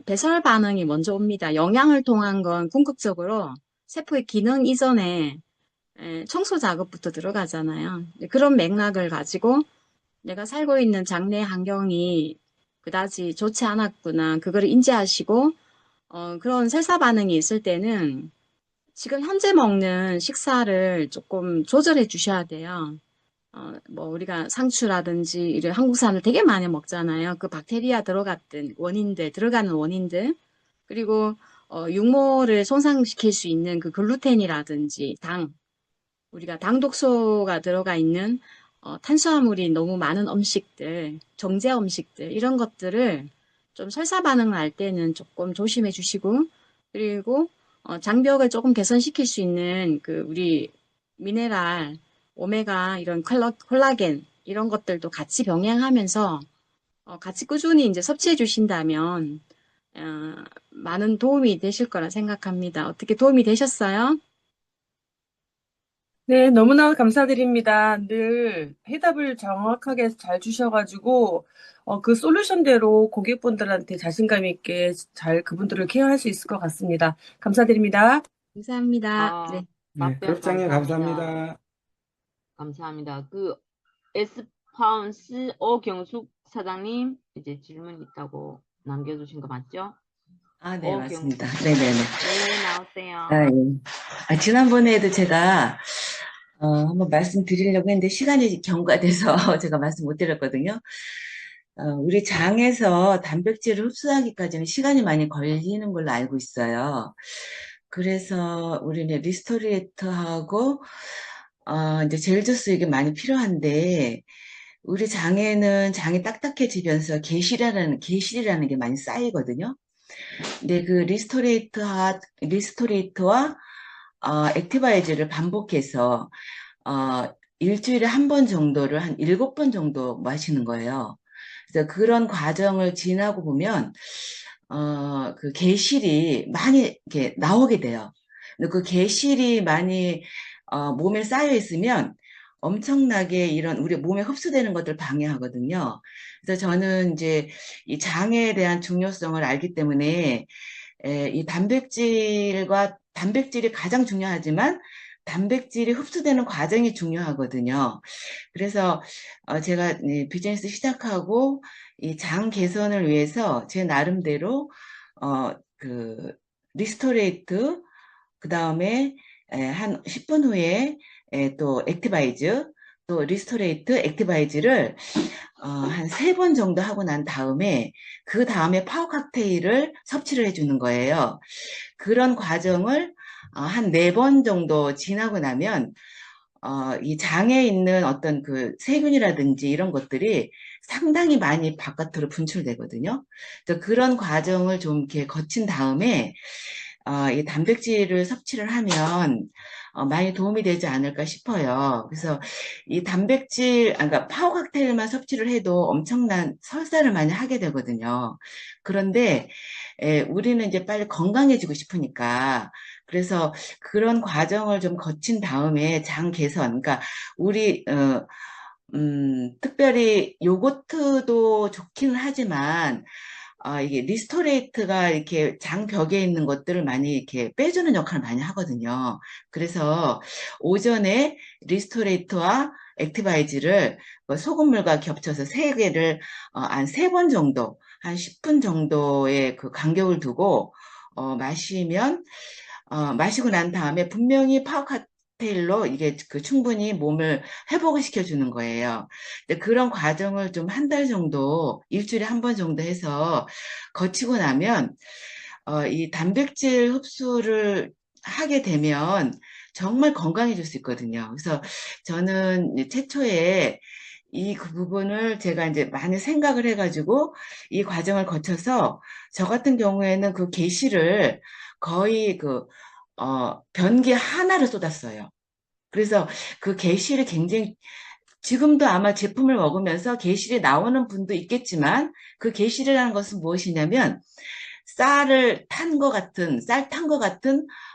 배설 반응이 먼저 옵니다. 영양을 통한 건 궁극적으로 세포의 기능 이전에 청소 작업부터 들어가잖아요. 그런 맥락을 가지고 내가 살고 있는 장내 환경이 그다지 좋지 않았구나. 그거를 인지하시고 그런 설사 반응이 있을 때는 지금 현재 먹는 식사를 조금 조절해 주셔야 돼요. 뭐 우리가 상추라든지 이런 한국산을 되게 많이 먹잖아요. 그 박테리아 들어가는 원인들, 그리고 육모를 손상시킬 수 있는 그 글루텐이라든지 우리가 당독소가 들어가 있는 탄수화물이 너무 많은 음식들, 정제 음식들, 이런 것들을 좀 설사 반응을 할 때는 조금 조심해 주시고, 그리고 장벽을 조금 개선시킬 수 있는 우리 미네랄, 오메가, 이런 콜라겐, 이런 것들도 같이 병행하면서 같이 꾸준히 이제 섭취해 주신다면 많은 도움이 되실 거라 생각합니다. 어떻게 도움이 되셨어요? 네, 너무나 감사드립니다. 늘 해답을 정확하게 잘 주셔가지고, 그 솔루션대로 고객분들한테 자신감 있게 잘 그분들을 케어할 수 있을 것 같습니다. 감사드립니다. 감사합니다. 네. 네, 답변 그룹장님 감사합니다. 감사합니다. 감사합니다. S파운스 오경숙 사장님 이제 질문 있다고 남겨주신 거 맞죠? 아, 네, 오경숙. 맞습니다. 네네네. 네, 나오세요. 아, 예. 지난번에도 제가, 한번 말씀드리려고 했는데, 시간이 경과돼서 제가 말씀 못 드렸거든요. 우리 장에서 단백질을 흡수하기까지는 시간이 많이 걸리는 걸로 알고 있어요. 그래서 우리는 리스토리에트하고, 이제 젤주스 이게 많이 필요한데, 우리 장에는 장이 딱딱해지면서 계실이라는 게 많이 쌓이거든요. 근데 그 리스토레이트와 액티바이즈를 반복해서 일주일에 한 번 정도를 한 7번 정도 마시는 거예요. 그래서 그런 과정을 지나고 보면 그 계실이 많이 이렇게 나오게 돼요. 근데 그 계실이 많이 몸에 쌓여 있으면 엄청나게 이런 우리 몸에 흡수되는 것들 방해하거든요. 그래서 저는 이제 이 장에 대한 중요성을 알기 때문에 이 단백질이 가장 중요하지만 단백질이 흡수되는 과정이 중요하거든요. 그래서 제가 이 비즈니스 시작하고 이 장 개선을 위해서 제 나름대로 그 리스토레이트 그 다음에 한 10분 후에 또 액티바이즈 또 리스토레이트 액티바이즈를 한 3번 정도 하고 난 다음에 그 다음에 파워 칵테일을 섭취를 해주는 거예요. 그런 과정을 한 4번 정도 지나고 나면 이 장에 있는 어떤 그 세균이라든지 이런 것들이 상당히 많이 바깥으로 분출되거든요. 그래서 그런 과정을 좀 이렇게 거친 다음에 이 단백질을 섭취를 하면 많이 도움이 되지 않을까 싶어요. 그래서 이 그러니까 파워 칵테일만 섭취를 해도 엄청난 설사를 많이 하게 되거든요. 그런데 우리는 이제 빨리 건강해지고 싶으니까 그래서 그런 과정을 좀 거친 다음에 장 개선, 그러니까 우리 특별히 요거트도 좋기는 하지만 이게 리스토레이트가 이렇게 장벽에 있는 것들을 많이 이렇게 빼주는 역할을 많이 하거든요. 그래서 오전에 리스토레이트와 액티바이즈를 소금물과 겹쳐서 3개를 한 3번 정도, 한 10분 정도의 그 간격을 두고 마시고 난 다음에 분명히 파워 칵테일로 이게 그 충분히 몸을 회복을 시켜주는 거예요. 근데 그런 과정을 좀 한 달 정도, 일주일에 한 번 정도 해서 거치고 나면 이 단백질 흡수를 하게 되면 정말 건강해질 수 있거든요. 그래서 저는 최초에 그 부분을 제가 이제 많이 생각을 해가지고 이 과정을 거쳐서 저 같은 경우에는 그 게시를 거의 변기 하나를 쏟았어요. 그래서 그 게시를 굉장히 지금도 아마 제품을 먹으면서 게실이 나오는 분도 있겠지만 그 게실이라는 것은 무엇이냐면 쌀 탄 것 같은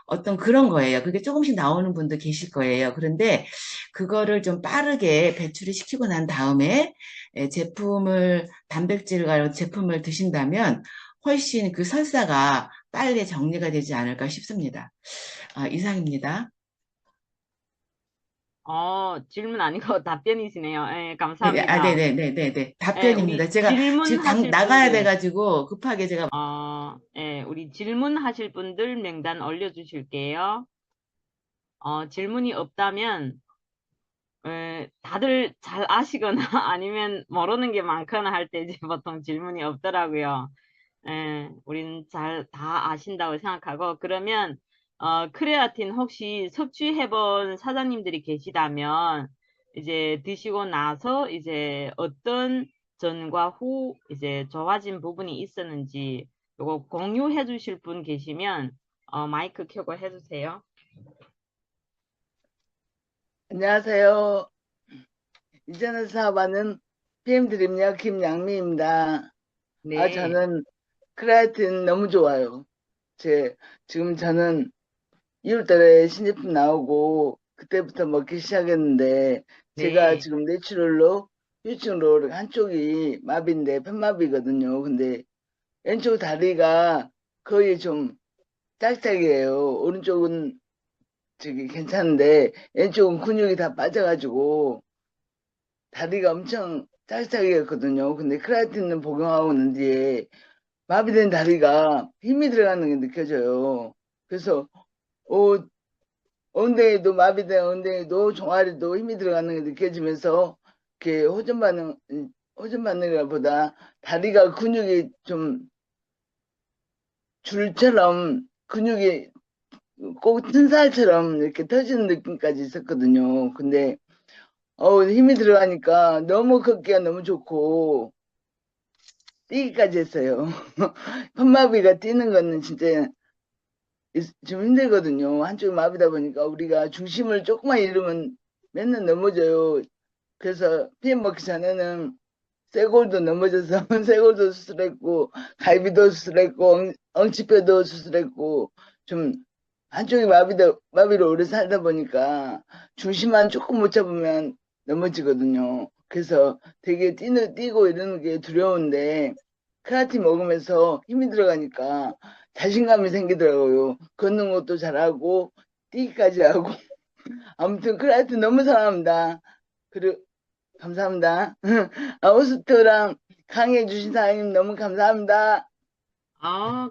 어떤 그런 거예요. 그게 조금씩 나오는 분도 계실 거예요. 그런데 그거를 좀 빠르게 배출을 시키고 난 다음에 단백질과 제품을 드신다면 훨씬 그 설사가 빨리 정리가 되지 않을까 싶습니다. 이상입니다. 질문 아니고 답변이시네요. 예, 네, 감사합니다. 네네네네네. 예, 답변입니다. 우리 제가 지금 질문하실 나가야 분들, 돼가지고 급하게 제가 예, 우리 질문하실 분들 명단 올려주실게요. 질문이 없다면, 다들 잘 아시거나 아니면 모르는 게 많거나 할 때 이제 보통 질문이 없더라고요. 예, 우리는 다 아신다고 생각하고, 그러면, 크레아틴 혹시 섭취해본 사장님들이 계시다면, 이제 드시고 나서 이제 어떤 전과 후 이제 좋아진 부분이 있었는지, 요거 공유해 주실 분 계시면, 마이크 켜고 해주세요. 안녕하세요. 이전에 사업하는 PM드림역 김양미입니다. 네, 저는 크레아틴 너무 좋아요. 지금 저는 2월달에 신제품 나오고 그때부터 먹기 시작했는데 제가 네, 지금 뇌출혈로 후유증으로 한쪽이 마비인데 편마비거든요. 근데 왼쪽 다리가 거의 좀 짝짝이에요. 오른쪽은 괜찮은데 왼쪽은 근육이 다 빠져가지고 다리가 엄청 짝짝이었거든요. 근데 크레아틴을 복용하고 난 뒤에 마비된 다리가 힘이 들어가는 게 느껴져요. 그래서 어, 엉덩이도 마비된 엉덩이도 종아리도 힘이 들어가는 게 느껴지면서 이렇게 호전 반응이라보다 다리가 근육이 좀 줄처럼 근육이 꼭 튼살처럼 이렇게 터지는 느낌까지 있었거든요. 근데 힘이 들어가니까 너무 걷기가 너무 좋고 뛰기까지 했어요. 편마비가 뛰는 거는 진짜 좀 힘들거든요. 한쪽이 마비다 보니까 우리가 중심을 조금만 잃으면 맨날 넘어져요. 그래서 PM 먹기 전에는 쇄골도 넘어져서 쇄골도 수술했고 갈비도 수술했고 엉치뼈도 수술했고 좀 한쪽이 마비로 오래 살다 보니까 중심만 조금 못 잡으면 넘어지거든요. 그래서 되게 뛰고 이러는 게 두려운데 크레아틴 먹으면서 힘이 들어가니까 자신감이 생기더라고요. 걷는 것도 잘하고 뛰기까지 하고 아무튼 크레아틴 너무 사랑합니다. 그리고 감사합니다. 호스트랑 강의해 주신 사장님 너무 감사합니다.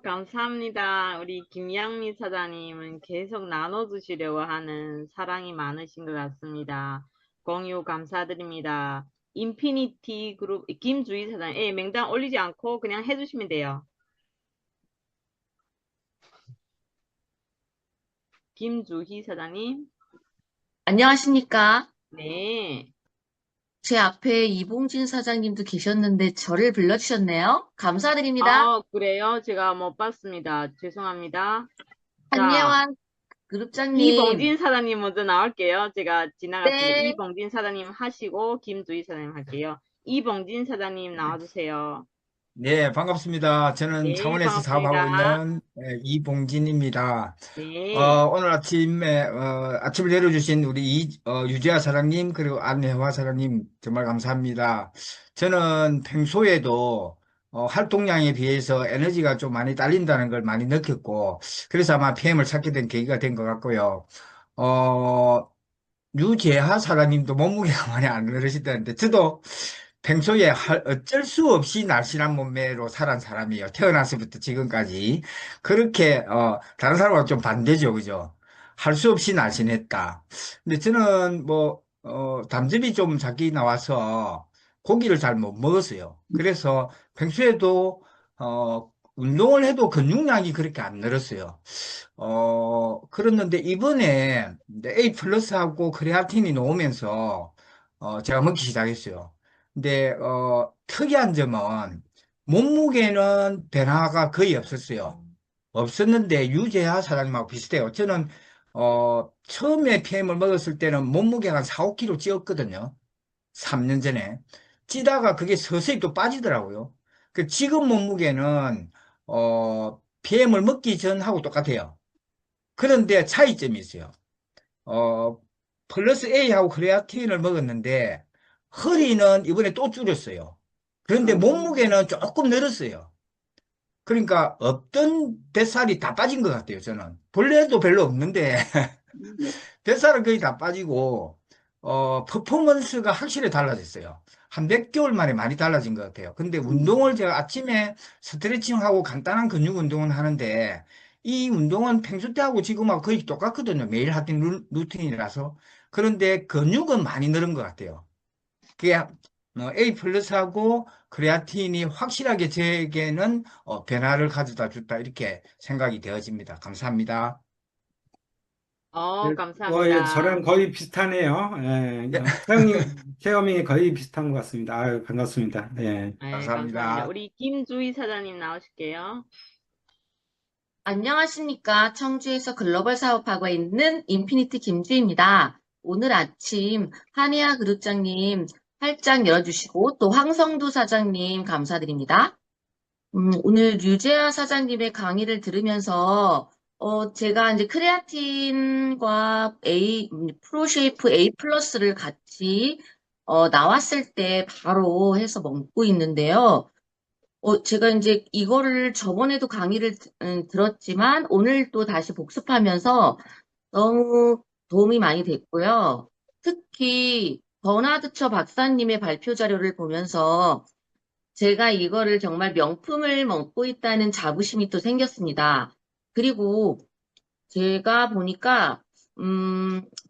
감사합니다. 우리 김양미 사장님은 계속 나눠주시려고 하는 사랑이 많으신 것 같습니다. 공유 감사드립니다. 인피니티 그룹 김주희 사장님, 예, 명단 올리지 않고 그냥 해주시면 돼요. 김주희 사장님, 안녕하십니까? 네. 제 앞에 이봉진 사장님도 계셨는데 저를 불러주셨네요. 감사드립니다. 그래요? 제가 못 봤습니다. 죄송합니다. 자, 한예환 그룹장님. 이봉진 사장님 먼저 나올게요. 제가 지나갔습니다. 네. 이봉진 사장님 하시고 김주희 사장님 할게요. 이봉진 사장님 나와주세요. 네, 반갑습니다. 저는 네, 창원에서 사업하고 반갑습니다. 있는 이봉진입니다. 네. 오늘 아침에 아침을 내려주신 우리 유재하 사장님 그리고 안혜화 사장님 정말 감사합니다. 저는 평소에도 활동량에 비해서 에너지가 좀 많이 딸린다는 걸 많이 느꼈고 그래서 아마 PM을 찾게 된 계기가 된 것 같고요. 어, 유재하 사장님도 몸무게가 많이 안 늘으시다는데 저도 평소에 어쩔 수 없이 날씬한 몸매로 살아온 사람이에요. 태어나서부터 지금까지. 그렇게, 다른 사람과 좀 반대죠. 그죠? 할 수 없이 날씬했다. 근데 저는 뭐, 담즙이 좀 작게 나와서 고기를 잘 못 먹었어요. 그래서 평소에도, 운동을 해도 근육량이 그렇게 안 늘었어요. 그랬는데 이번에 A 플러스하고 크레아틴이 나오면서, 제가 먹기 시작했어요. 근데 특이한 점은 몸무게는 변화가 거의 없었어요. 없었는데 유재하 사장님하고 비슷해요. 저는 처음에 PM을 먹었을 때는 몸무게가 한 4, 5kg 찌었거든요. 3년 전에. 찌다가 그게 서서히 또 빠지더라고요. 그 지금 몸무게는 PM을 먹기 전하고 똑같아요. 그런데 차이점이 있어요. 어, 플러스 A하고 크레아틴을 먹었는데 허리는 이번에 또 줄였어요. 그런데 몸무게는 조금 늘었어요. 그러니까 없던 뱃살이 다 빠진 것 같아요, 저는. 본래도 별로 없는데 뱃살은 거의 다 빠지고 퍼포먼스가 확실히 달라졌어요. 한 몇 개월 만에 많이 달라진 것 같아요. 근데 운동을 제가 아침에 스트레칭하고 간단한 근육 운동은 하는데 이 운동은 평소 때하고 지금하고 거의 똑같거든요. 매일 하던 루틴이라서. 그런데 근육은 많이 늘은 것 같아요. 그게 A 플러스하고 크레아틴이 확실하게 제게는 변화를 가져다 줬다 이렇게 생각이 되어집니다. 감사합니다. 예, 감사합니다. 저랑 거의 비슷하네요. 예, 체험이 거의 비슷한 것 같습니다. 아유, 반갑습니다. 예. 네, 감사합니다. 감사합니다. 우리 김주희 사장님 나오실게요. 안녕하십니까? 청주에서 글로벌 사업하고 있는 인피니트 김주희입니다. 오늘 아침 한의아 그룹장님 활짝 열어주시고 또 황성두 사장님 감사드립니다. 오늘 유재하 사장님의 강의를 들으면서 제가 이제 크레아틴과 프로쉐이프 A 플러스를 같이 나왔을 때 바로 해서 먹고 있는데요. 제가 이제 이거를 저번에도 강의를 들었지만 오늘 또 다시 복습하면서 너무 도움이 많이 됐고요. 특히 버나드처 박사님의 발표 자료를 보면서 제가 이거를 정말 명품을 먹고 있다는 자부심이 또 생겼습니다. 그리고 제가 보니까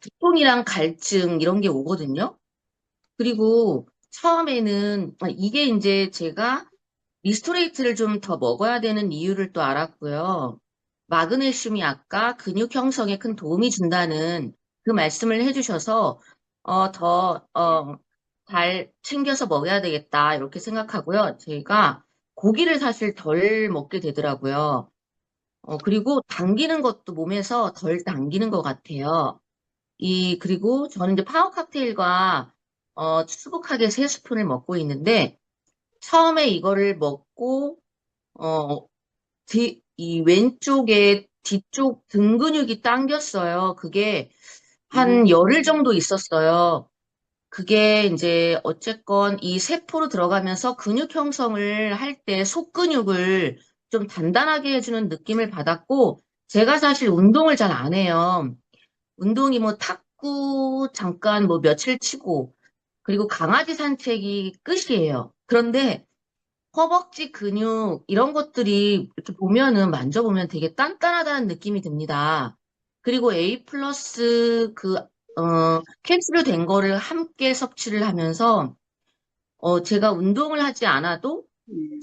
두통이랑 갈증 이런 게 오거든요. 그리고 처음에는 이게 이제 제가 리스토레이트를 좀 더 먹어야 되는 이유를 또 알았고요. 마그네슘이 아까 근육 형성에 큰 도움이 준다는 그 말씀을 해주셔서 잘 챙겨서 먹어야 되겠다 이렇게 생각하고요. 제가 고기를 사실 덜 먹게 되더라고요. 그리고 당기는 것도 몸에서 덜 당기는 것 같아요. 그리고 저는 이제 파워 칵테일과 수북하게 3스푼을 먹고 있는데, 처음에 이거를 먹고, 어, 이 왼쪽에 뒤쪽 등 근육이 당겼어요. 그게 한 열흘 정도 있었어요. 그게 이제 어쨌건 이 세포로 들어가면서 근육 형성을 할 때 속근육을 좀 단단하게 해주는 느낌을 받았고, 제가 사실 운동을 잘 안 해요. 운동이 뭐 탁구 잠깐 뭐 며칠 치고, 그리고 강아지 산책이 끝이에요. 그런데 허벅지 근육 이런 것들이 이렇게 보면은 만져보면 되게 단단하다는 느낌이 듭니다. 그리고 A 플러스 캡슐로 된 거를 함께 섭취를 하면서 제가 운동을 하지 않아도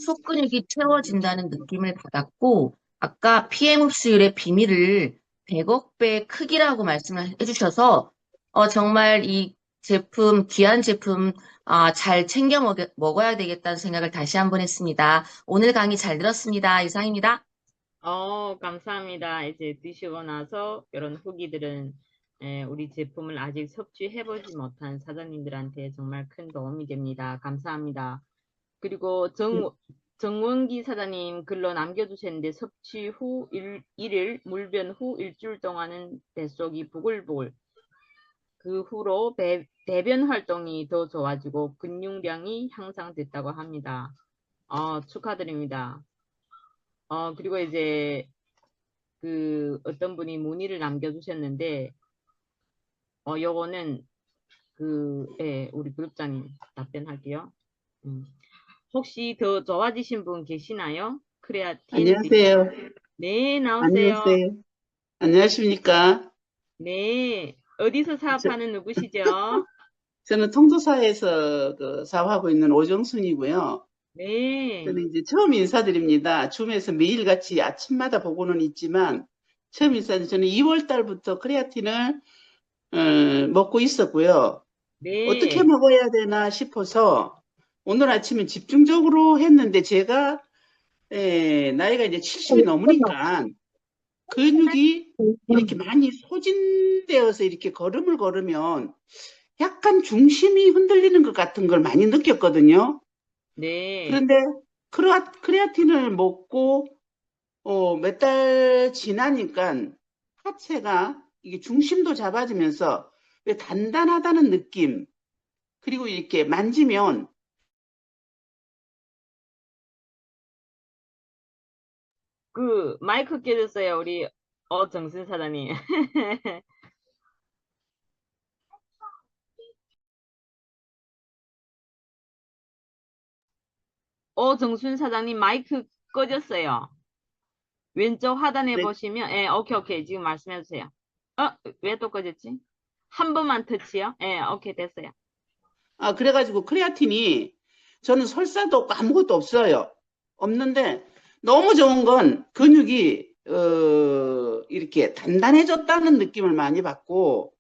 속근육이 채워진다는 느낌을 받았고, 아까 PM 흡수율의 비밀을 100억 배 크기라고 말씀을 해주셔서 정말 이 제품, 귀한 제품 잘 챙겨 먹어야 되겠다는 생각을 다시 한번 했습니다. 오늘 강의 잘 들었습니다. 이상입니다. 감사합니다. 이제 드시고 나서 이런 후기들은 우리 제품을 아직 섭취해보지 못한 사장님들한테 정말 큰 도움이 됩니다. 감사합니다. 그리고 정원기 사장님 글로 남겨주셨는데, 섭취 후 1일, 물변 후 일주일 동안은 뱃속이 부글부글, 그 후로 대변 활동이 더 좋아지고 근육량이 향상됐다고 합니다. 축하드립니다. 그리고 이제 어떤 분이 문의를 남겨주셨는데, 요거는 우리 그룹장님 답변할게요. 혹시 더 좋아지신 분 계시나요? 크레아틴 안녕하세요. 네, 나오세요. 안녕하세요. 안녕하십니까? 네, 어디서 사업하는 누구시죠? 저는 통도사에서 사업하고 있는 오정순이고요. 네, 저는 이제 처음 인사드립니다. 줌에서 매일같이 아침마다 보고는 있지만 처음 인사드립니다. 저는 2월 달부터 크레아틴을 먹고 있었고요. 어떻게 네, 먹어야 되나 싶어서 오늘 아침에 집중적으로 했는데 제가 나이가 이제 70이 넘으니까 근육이 이렇게 많이 소진되어서 이렇게 걸음을 걸으면 약간 중심이 흔들리는 것 같은 걸 많이 느꼈거든요. 네. 그런데 크레아틴을 먹고 몇 달 지나니까 하체가 이게 중심도 잡아지면서 왜 단단하다는 느낌, 그리고 이렇게 만지면 마이크 켜졌어요, 우리 정순 사장님. 정순 사장님 마이크 꺼졌어요. 왼쪽 하단에 네, 보시면, 오케이. 지금 말씀해 주세요. 왜 또 꺼졌지? 한 번만 터치요? 오케이, 됐어요. 그래가지고 크레아틴이 저는 설사도 없고 아무것도 없어요. 없는데 너무 좋은 건 근육이 이렇게 단단해졌다는 느낌을 많이 받고,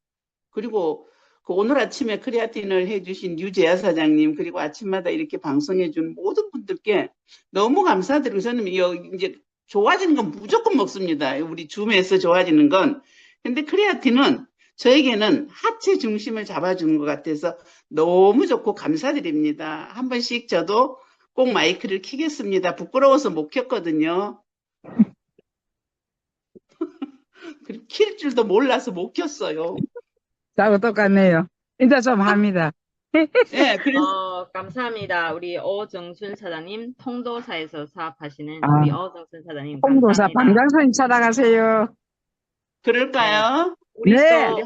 그리고 오늘 아침에 크레아틴을 해주신 유재하 사장님, 그리고 아침마다 이렇게 방송해준 모든 분들께 너무 감사드리고, 저는 이제 좋아지는 건 무조건 먹습니다. 우리 줌에서 좋아지는 건. 근데 크레아틴은 저에게는 하체 중심을 잡아주는 것 같아서 너무 좋고 감사드립니다. 한 번씩 저도 꼭 마이크를 켜겠습니다. 부끄러워서 못 켰거든요. 킬 줄도 몰라서 못 켰어요. 저하고 똑같네요. 이제 좀 합니다. 네, 그래서 감사합니다. 우리 오정순 사장님, 통도사에서 사업하시는 아, 우리 오정순 사장님, 홍도사 감사합니다. 방장선님 찾아가세요. 그럴까요? 우리 네. 또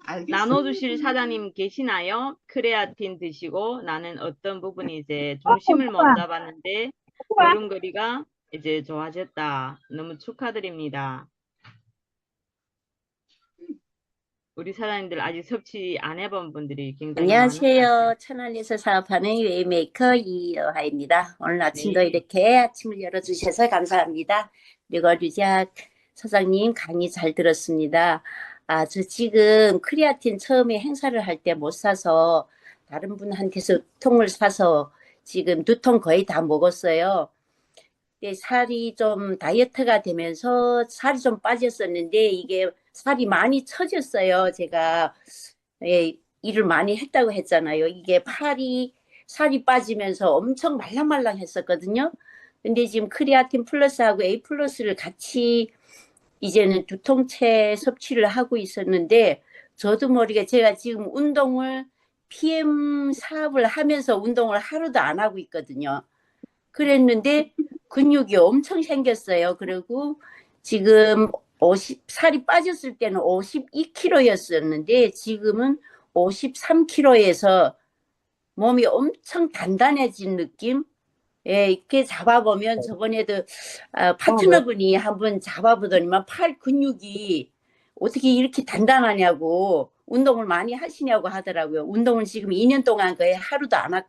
알겠습니다. 나눠주실 사장님 계시나요? 크레아틴 드시고 나는 어떤 부분이 이제 중심을 못 잡았는데 걸음걸이가 이제 좋아졌다. 너무 축하드립니다. 우리 사장님들 아직 섭취 안 해본 분들이 굉장히 많은 것 같아요. 안녕하세요. 천안에서 사업하는 웨이메이커 이여하입니다. 오늘 아침도 네. 이렇게 아침을 열어주셔서 감사합니다. 그리고 류지아 사장님 강의 잘 들었습니다. 저 지금 크레아틴 처음에 행사를 할 때 못 사서 다른 분한테서 통을 사서 지금 2통 거의 다 먹었어요. 근데 살이 좀 다이어트가 되면서 살이 좀 빠졌었는데 이게 살이 많이 처졌어요. 제가 예, 일을 많이 했다고 했잖아요. 이게 살이 빠지면서 엄청 말랑말랑 했었거든요. 근데 지금 크리아틴 플러스하고 A 플러스를 같이 이제는 두 통째 섭취를 하고 있었는데 저도 모르게 제가 지금 운동을 PM 사업을 하면서 운동을 하루도 안 하고 있거든요. 그랬는데 근육이 엄청 생겼어요. 그리고 지금 살이 빠졌을 때는 52kg였었는데 지금은 53kg에서 몸이 엄청 단단해진 느낌? 예, 이렇게 잡아보면 저번에도 파트너분이 한번 잡아보더니만 팔 근육이 어떻게 이렇게 단단하냐고 운동을 많이 하시냐고 하더라고요. 운동을 지금 2년 동안 거의 하루도 안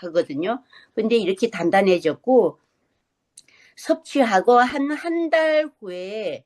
하거든요. 근데 이렇게 단단해졌고 섭취하고 한 달 후에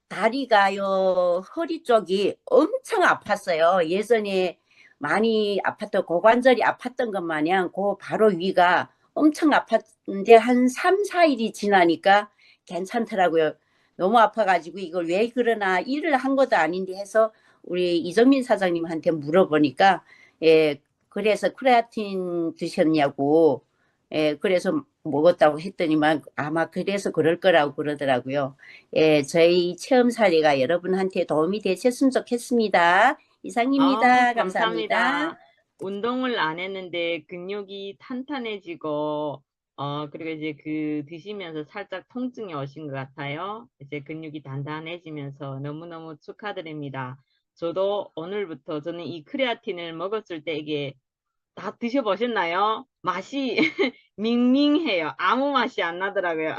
다리가요, 허리 쪽이 엄청 아팠어요. 예전에 많이 아팠던 고관절이 아팠던 것 마냥 그 바로 위가 엄청 아팠는데 한 3, 4일이 지나니까 괜찮더라고요. 너무 아파가지고 이걸 왜 그러나 일을 한 것도 아닌데 해서 우리 이정민 사장님한테 물어보니까 예, 그래서 크레아틴 드셨냐고 예, 그래서 먹었다고 했더니만 아마 그래서 그럴 거라고 그러더라고요. 예, 저희 체험 사례가 여러분한테 도움이 되셨으면 좋겠습니다. 이상입니다. 감사합니다. 감사합니다. 운동을 안 했는데 근육이 탄탄해지고, 그리고 이제 드시면서 살짝 통증이 오신 것 같아요. 이제 근육이 단단해지면서 너무너무 축하드립니다. 저도 오늘부터 저는 이 크레아틴을 먹었을 때 이게 다 드셔보셨나요? 맛이 밍밍해요. 아무 맛이 안 나더라고요.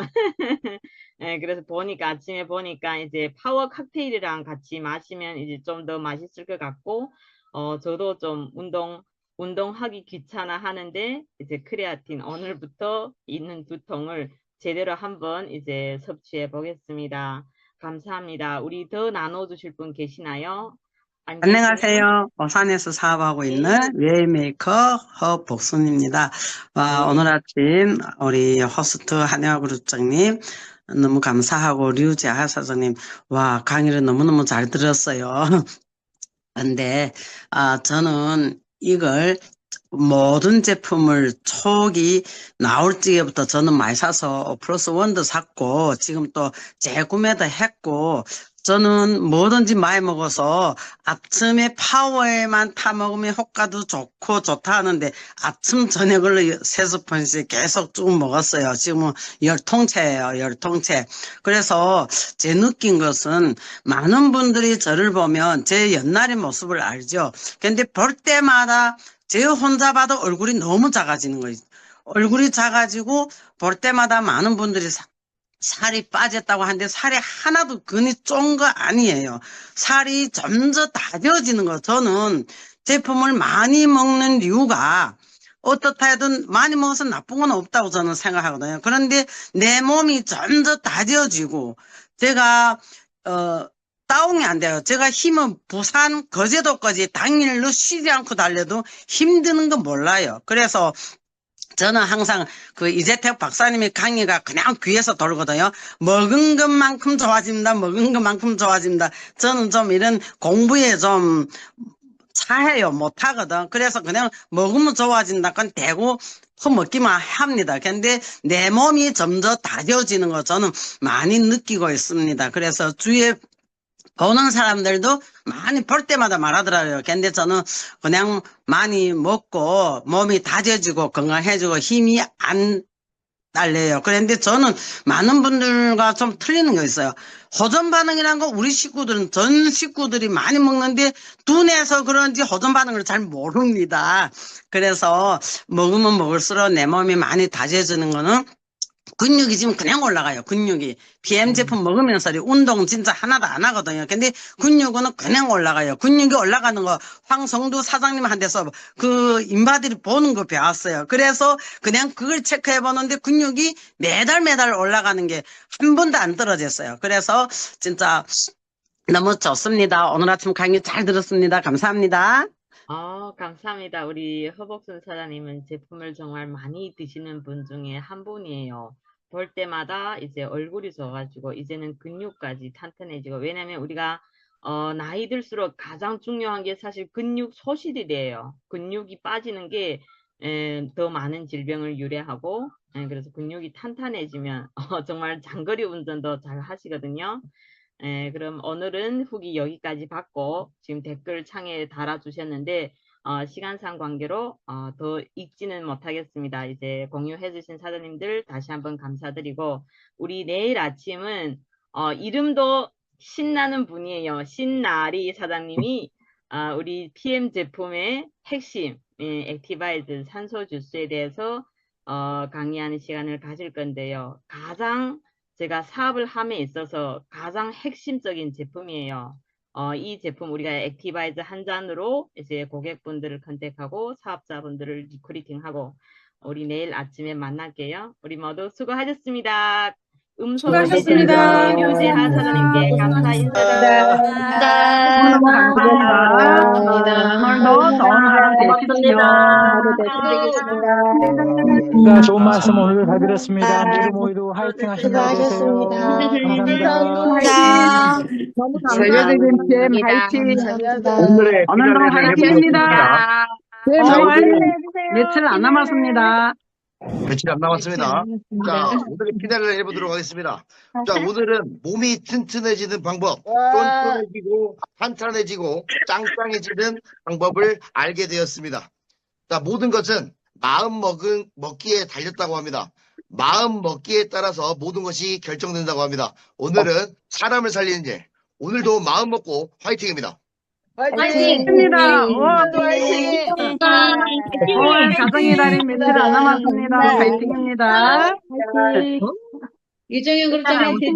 네, 그래서 아침에 보니까 이제 파워 칵테일이랑 같이 마시면 이제 좀 더 맛있을 것 같고, 저도 좀 운동하기 귀찮아 하는데, 이제 크레아틴 오늘부터 있는 2통을 제대로 한번 이제 섭취해 보겠습니다. 감사합니다. 우리 더 나눠주실 분 계시나요? 안 계시면, 안녕하세요. 오산에서 사업하고 있는 웨이메이커 허복순입니다. 오늘 아침 우리 호스트 한혜화 그룹장님 너무 감사하고 류재하 사장님 강의를 너무너무 잘 들었어요. 근데 저는 이걸 모든 제품을 초기 나올 적부터 저는 많이 사서 플러스 원도 샀고 지금 또 재구매도 했고 저는 뭐든지 많이 먹어서 아침에 파워에만 타 먹으면 효과도 좋고 좋다 하는데 아침 저녁으로 3스푼씩 계속 쭉 먹었어요. 지금은 10통째예요. 10통째. 그래서 제 느낀 것은 많은 분들이 저를 보면 제 옛날의 모습을 알죠. 근데 볼 때마다 제 혼자 봐도 얼굴이 너무 작아지는 거예요. 얼굴이 작아지고 볼 때마다 많은 분들이 살이 빠졌다고 하는데 살이 하나도 근이 쫀 거 아니에요. 살이 점점 다져지는 거. 저는 제품을 많이 먹는 이유가 어떻다 해도 많이 먹어서 나쁜 건 없다고 저는 생각하거든요. 그런데 내 몸이 점점 다져지고 제가 다운이 안 돼요. 제가 힘은 부산 거제도까지 당일로 쉬지 않고 달려도 힘드는 건 몰라요. 그래서 저는 항상 이재택 박사님의 강의가 그냥 귀에서 돌거든요. 먹은 것만큼 좋아집니다. 먹은 것만큼 좋아집니다. 저는 좀 이런 공부에 좀 차해요. 못하거든. 그래서 그냥 먹으면 좋아진다. 그건 대고 먹기만 합니다. 근데 내 몸이 점점 다져지는 거 저는 많이 느끼고 있습니다. 그래서 주위에 보는 사람들도 많이 볼 때마다 말하더라고요. 근데 저는 그냥 많이 먹고 몸이 다져지고 건강해지고 힘이 안 딸려요. 그런데 저는 많은 분들과 좀 틀리는 거 있어요. 호전 반응이란 거 우리 식구들은 전 식구들이 많이 먹는데 둔해서 그런지 호전 반응을 잘 모릅니다. 그래서 먹으면 먹을수록 내 몸이 많이 다져지는 거는 근육이 지금 그냥 올라가요. 근육이 PM 제품 먹으면서 운동 진짜 하나도 안 하거든요. 근데 근육은 그냥 올라가요. 근육이 올라가는 거 황성두 사장님한테서 인바디를 보는 거 배웠어요. 그래서 그냥 그걸 체크해 보는데 근육이 매달 올라가는 게 한 번도 안 떨어졌어요. 그래서 진짜 너무 좋습니다. 오늘 아침 강의 잘 들었습니다. 감사합니다. 감사합니다. 우리 허복순 사장님은 제품을 정말 많이 드시는 분 중에 한 분이에요. 볼 때마다 이제 얼굴이 좋아가지고 이제는 근육까지 탄탄해지고, 왜냐면 우리가 나이 들수록 가장 중요한 게 사실 근육 소실이래요. 근육이 빠지는 게 더 많은 질병을 유래하고, 그래서 근육이 탄탄해지면 정말 장거리 운전도 잘 하시거든요. 그럼 오늘은 후기 여기까지 받고 지금 댓글 창에 달아주셨는데 시간상 관계로 더 읽지는 못하겠습니다. 이제 공유해 주신 사장님들 다시 한번 감사드리고, 우리 내일 아침은 이름도 신나는 분이에요. 신나리 사장님이 우리 PM 제품의 핵심 액티바이즈 산소 주스에 대해서 강의하는 시간을 가질 건데요. 가장 제가 사업을 함에 있어서 가장 핵심적인 제품이에요. 이 제품 우리가 액티바이즈 한 잔으로 이제 고객분들을 컨택하고 사업자분들을 리크루팅하고, 우리 내일 아침에 만날게요. 우리 모두 수고하셨습니다. 수고하셨습니다. 유재하 사장님께 감사 인사드립니다. 너무 감사합니다. 오늘도 좋은 하루 되십시오. 자, 좋은 말씀 오늘 잘 들었습니다. 모두 화이팅 하시는 하루 되세요. 감사합니다. 세계적인 PM 화이팅. 오늘도 화이팅입니다. 며칠 안 남았습니다. 며칠 안 남았습니다. 자, 오늘의 피날레를 해보도록 하겠습니다. 자, 오늘은 몸이 튼튼해지는 방법, 쫀쫀해지고 탄탄해지고 짱짱해지는 방법을 알게 되었습니다. 자, 모든 것은 마음 먹기에 달렸다고 합니다. 마음 먹기에 따라서 모든 것이 결정된다고 합니다. 오늘은 사람을 살리는 일, 오늘도 마음 먹고 화이팅입니다. 화이팅입니다. 오늘 가정의 달인 며칠 안 남았습니다. 화이팅입니다. 이정현 그룹장 화이팅!